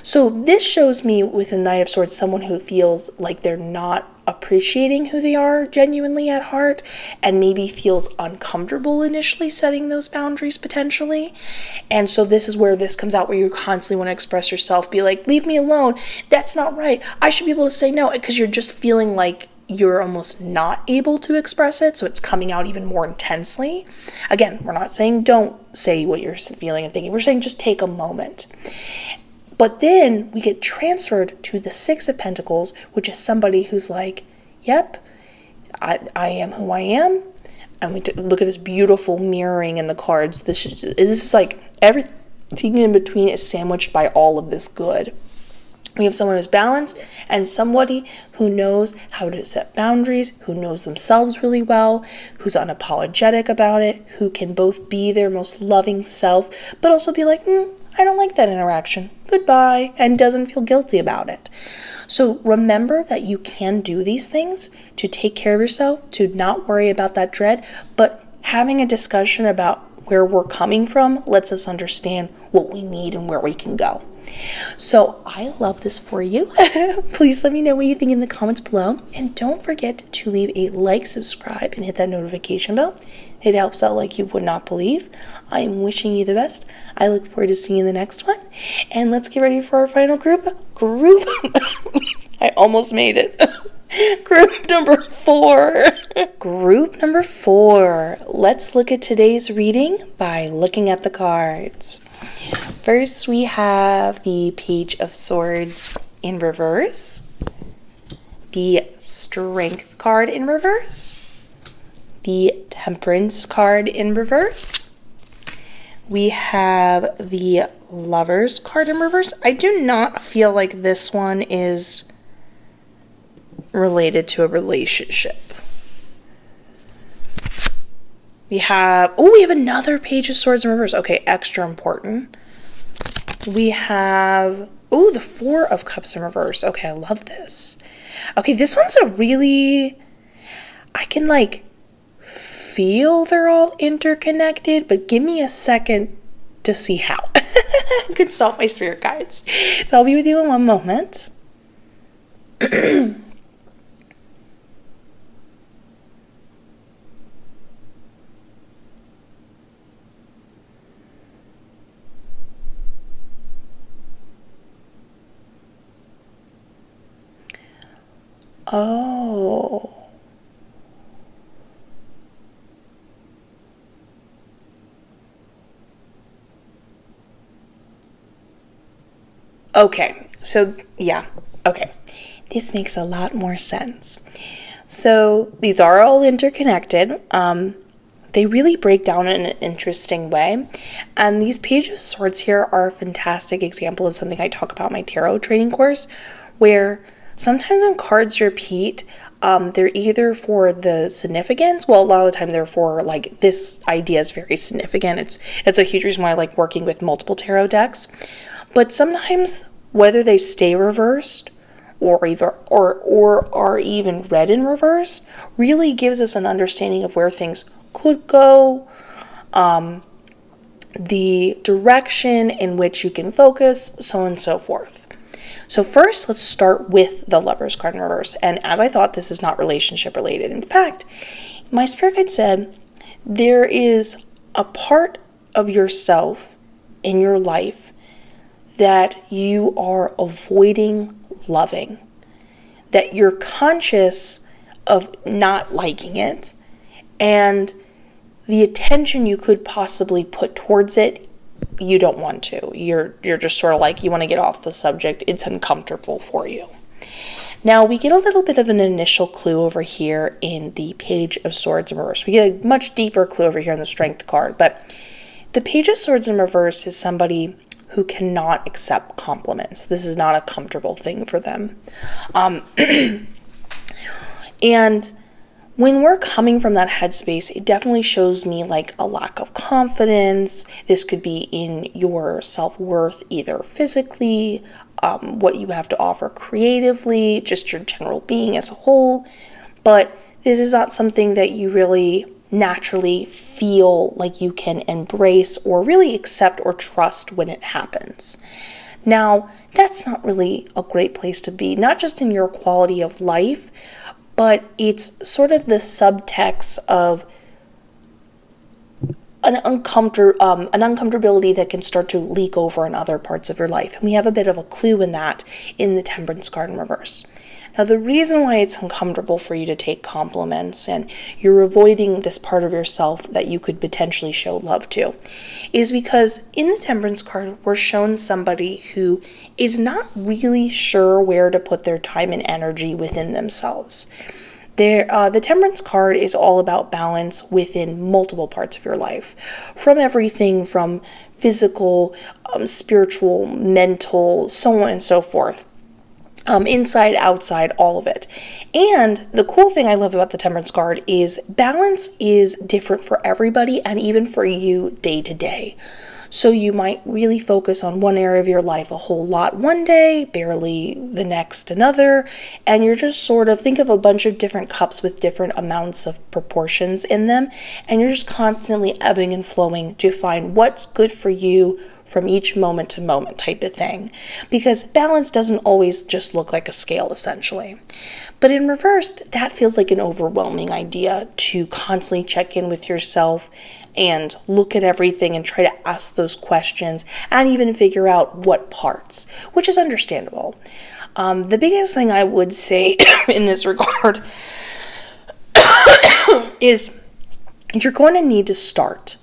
So this shows me with the Knight of Swords someone who feels like they're not appreciating who they are genuinely at heart, and maybe feels uncomfortable initially setting those boundaries potentially. And so this is where this comes out, where you constantly want to express yourself, be like, leave me alone, that's not right, I should be able to say no, because you're just feeling like you're almost not able to express it, so it's coming out even more intensely. Again, we're not saying don't say what you're feeling and thinking, we're saying just take a moment. But then we get transferred to the Six of Pentacles, which is somebody who's like, yep, I am who I am. And we look at this beautiful mirroring in the cards. This is like everything in between is sandwiched by all of this good. We have someone who's balanced and somebody who knows how to set boundaries, who knows themselves really well, who's unapologetic about it, who can both be their most loving self, but also be like, I don't like that interaction, goodbye, and doesn't feel guilty about it. So remember that you can do these things to take care of yourself, to not worry about that dread, but having a discussion about where we're coming from lets us understand what we need and where we can go. So I love this for you. Please let me know what you think in the comments below. And don't forget to leave a like, subscribe, and hit that notification bell. It helps out like you would not believe. I am wishing you the best. I look forward to seeing you in the next one. And let's get ready for our final group. I almost made it. Group number 4. Group number 4. Let's look at today's reading by looking at the cards. First, we have the Page of Swords in reverse, the Strength card in reverse, the Temperance card in reverse. We have the Lovers card in reverse. I do not feel like this one is related to a relationship. We have another Page of Swords in reverse. Okay, extra important. We have, the Four of Cups in reverse. Okay, I love this. Okay, this one's I can feel they're all interconnected, but give me a second to see how. Consult my spirit guides. So I'll be with you in one moment. Oh. Okay, so yeah, okay. This makes a lot more sense. So these are all interconnected. They really break down in an interesting way. And these Page of Swords here are a fantastic example of something I talk about in my tarot training course, where sometimes when cards repeat, they're either for the significance. Well, a lot of the time they're for this idea is very significant. It's a huge reason why I like working with multiple tarot decks. But sometimes whether they stay reversed or are even read in reverse really gives us an understanding of where things could go, the direction in which you can focus, so on and so forth. So first, let's start with the Lovers card in reverse. And as I thought, this is not relationship related. In fact, my spirit guide said there is a part of yourself in your life that you are avoiding loving, that you're conscious of not liking it, and the attention you could possibly put towards it, you don't want to. You're just sort of you want to get off the subject. It's uncomfortable for you. Now, we get a little bit of an initial clue over here in the Page of Swords in reverse. We get a much deeper clue over here in the Strength card, but the Page of Swords in reverse is somebody who cannot accept compliments. This is not a comfortable thing for them. And when we're coming from that headspace, it definitely shows me like a lack of confidence. This could be in your self-worth, either physically, what you have to offer creatively, just your general being as a whole. But this is not something that you really naturally feel like you can embrace or really accept or trust when it happens. Now, that's not really a great place to be, not just in your quality of life, but it's sort of the subtext of an uncomfortability that can start to leak over in other parts of your life. And we have a bit of a clue in that in the Temperance card in reverse. Now, the reason why it's uncomfortable for you to take compliments and you're avoiding this part of yourself that you could potentially show love to is because in the Temperance card, we're shown somebody who is not really sure where to put their time and energy within themselves. The Temperance card is all about balance within multiple parts of your life, from everything from physical, spiritual, mental, so on and so forth. Inside, outside, all of it. And the cool thing I love about the Temperance card is balance is different for everybody and even for you day to day. So you might really focus on one area of your life a whole lot one day, barely the next another, and you're just sort of, think of a bunch of different cups with different amounts of proportions in them, and you're just constantly ebbing and flowing to find what's good for you from each moment to moment type of thing, because balance doesn't always just look like a scale essentially. But in reverse, that feels like an overwhelming idea to constantly check in with yourself and look at everything and try to ask those questions and even figure out what parts, which is understandable. The biggest thing I would say in this regard is you're going to need to start.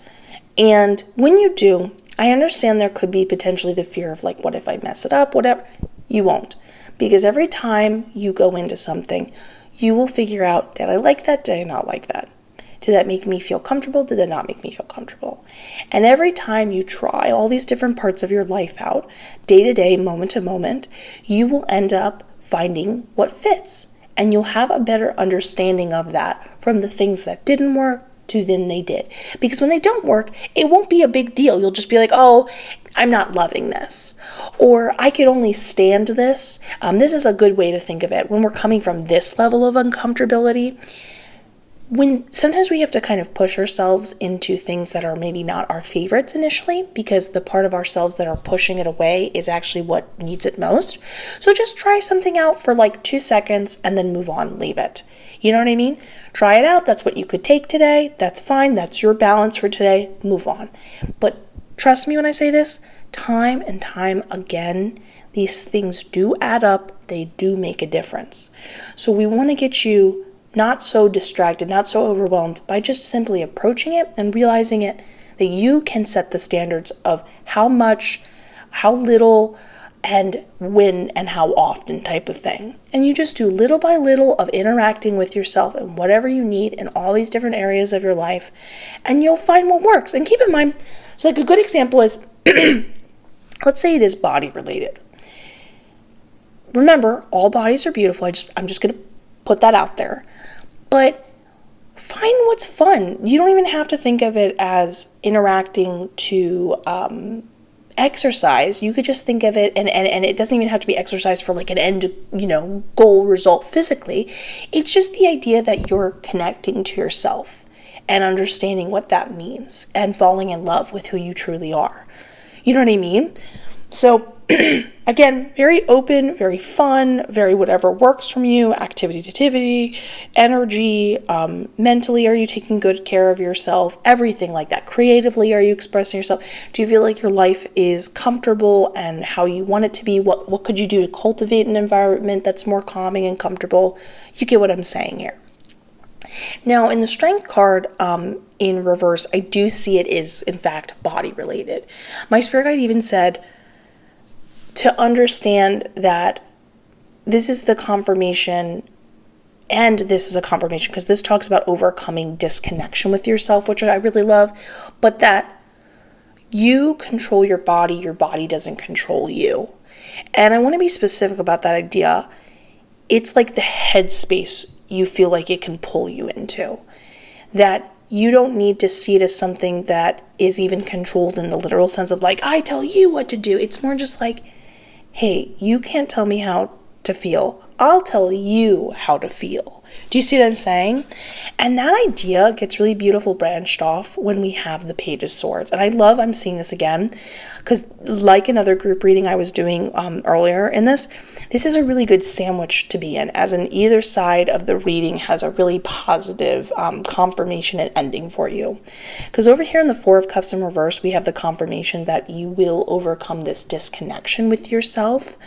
And when you do, I understand there could be potentially the fear of like, what if I mess it up, whatever. You won't. Because every time you go into something, you will figure out, did I like that? Did I not like that? Did that make me feel comfortable? Did that not make me feel comfortable? And every time you try all these different parts of your life out, day to day, moment to moment, you will end up finding what fits. And you'll have a better understanding of that from the things that didn't work to then they did. Because when they don't work, it won't be a big deal. You'll just be like, oh, I'm not loving this. Or I could only stand this. This is a good way to think of it. When we're coming from this level of uncomfortability, when sometimes we have to kind of push ourselves into things that are maybe not our favorites initially, because the part of ourselves that are pushing it away is actually what needs it most. So just try something out for like 2 seconds and then move on, leave it. You know what I mean? Try it out. That's what you could take today. That's fine. That's your balance for today. Move on. But trust me when I say this, time and time again, these things do add up. They do make a difference. So we want to get you not so distracted, not so overwhelmed by just simply approaching it and realizing it, that you can set the standards of how much, how little, and when and how often type of thing. And you just do little by little of interacting with yourself and whatever you need in all these different areas of your life, and you'll find what works. And keep in mind, so like a good example is, let's say it is body related. Remember, all bodies are beautiful. I'm just going to put that out there. But find what's fun. You don't even have to think of it as interacting to exercise. You could just think of it, and it doesn't even have to be exercise for like an end, goal result physically. It's just the idea that you're connecting to yourself and understanding what that means and falling in love with who you truly are. You know what I mean? So again, very open, very fun, very whatever works from you, activity, energy, mentally, are you taking good care of yourself? Everything like that. Creatively, are you expressing yourself? Do you feel like your life is comfortable and how you want it to be? What could you do to cultivate an environment that's more calming and comfortable? You get what I'm saying here. Now, in the Strength card, in reverse, I do see it is, in fact, body related. My spirit guide even said to understand that this is the confirmation, and this is a confirmation because this talks about overcoming disconnection with yourself, which I really love, but that you control your body doesn't control you. And I want to be specific about that idea. It's like the headspace you feel like it can pull you into. That you don't need to see it as something that is even controlled in the literal sense of like, I tell you what to do. It's more just like, hey, you can't tell me how to feel. I'll tell you how to feel. Do you see what I'm saying? And that idea gets really beautiful branched off when we have the Page of Swords. And I'm seeing this again, because like another group reading I was doing earlier in this is a really good sandwich to be in, as in either side of the reading has a really positive confirmation and ending for you. Because over here in the Four of Cups in reverse, we have the confirmation that you will overcome this disconnection with yourself.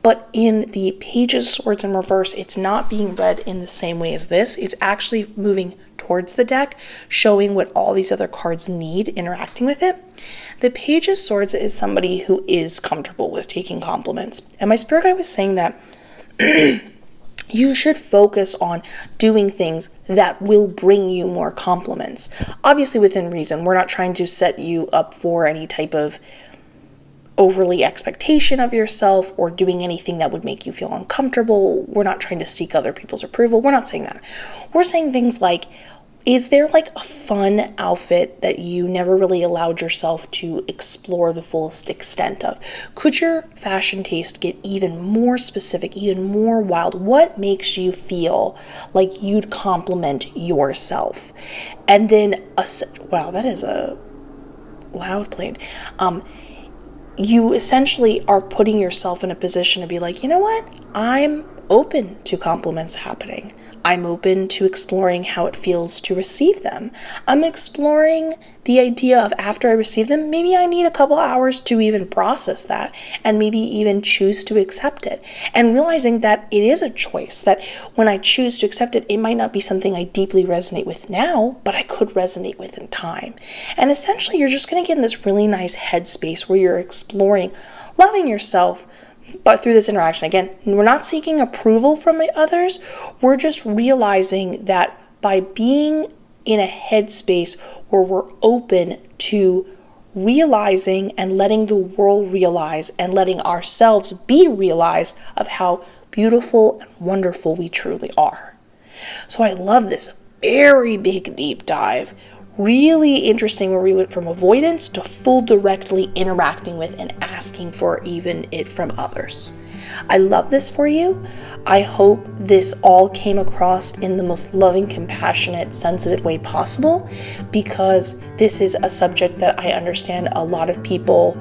But in the Page of Swords in reverse, it's not being read in the same way as this. It's actually moving towards the deck, showing what all these other cards need interacting with it. The Page of Swords is somebody who is comfortable with taking compliments. And my spirit guide was saying that you should focus on doing things that will bring you more compliments. Obviously within reason. We're not trying to set you up for any type of overly expectation of yourself or doing anything that would make you feel uncomfortable. We're not trying to seek other people's approval. We're not saying that. We're saying things like, is there like a fun outfit that you never really allowed yourself to explore the fullest extent of? Could your fashion taste get even more specific, even more wild? What makes you feel like you'd compliment yourself? And then, wow, that is a loud plane. You essentially are putting yourself in a position to be like, you know what? I'm open to compliments happening. I'm open to exploring how it feels to receive them. I'm exploring the idea of after I receive them, maybe I need a couple hours to even process that and maybe even choose to accept it. And realizing that it is a choice, that when I choose to accept it, it might not be something I deeply resonate with now, but I could resonate with in time. And essentially, you're just going to get in this really nice headspace where you're exploring loving yourself, but through this interaction. Again, we're not seeking approval from others. We're just realizing that by being in a headspace where we're open to realizing and letting the world realize and letting ourselves be realized of how beautiful and wonderful we truly are. So I love this very big deep dive. Really interesting, where we went from avoidance to full directly interacting with and asking for even it from others. I love this for you. I hope this all came across in the most loving, compassionate, sensitive way possible, because this is a subject that I understand a lot of people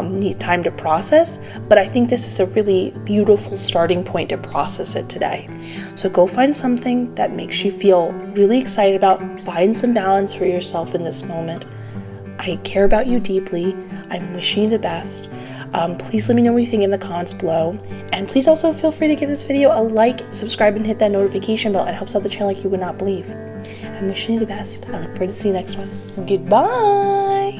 need time to process, but I think this is a really beautiful starting point to process it today. So go find something that makes you feel really excited about. Find some balance for yourself in this moment. I care about you deeply. I'm wishing you the best. Please let me know what you think in the comments below. And please also feel free to give this video a like, subscribe, and hit that notification bell. It helps out the channel like you would not believe. I'm wishing you the best. I look forward to seeing you next one. Goodbye!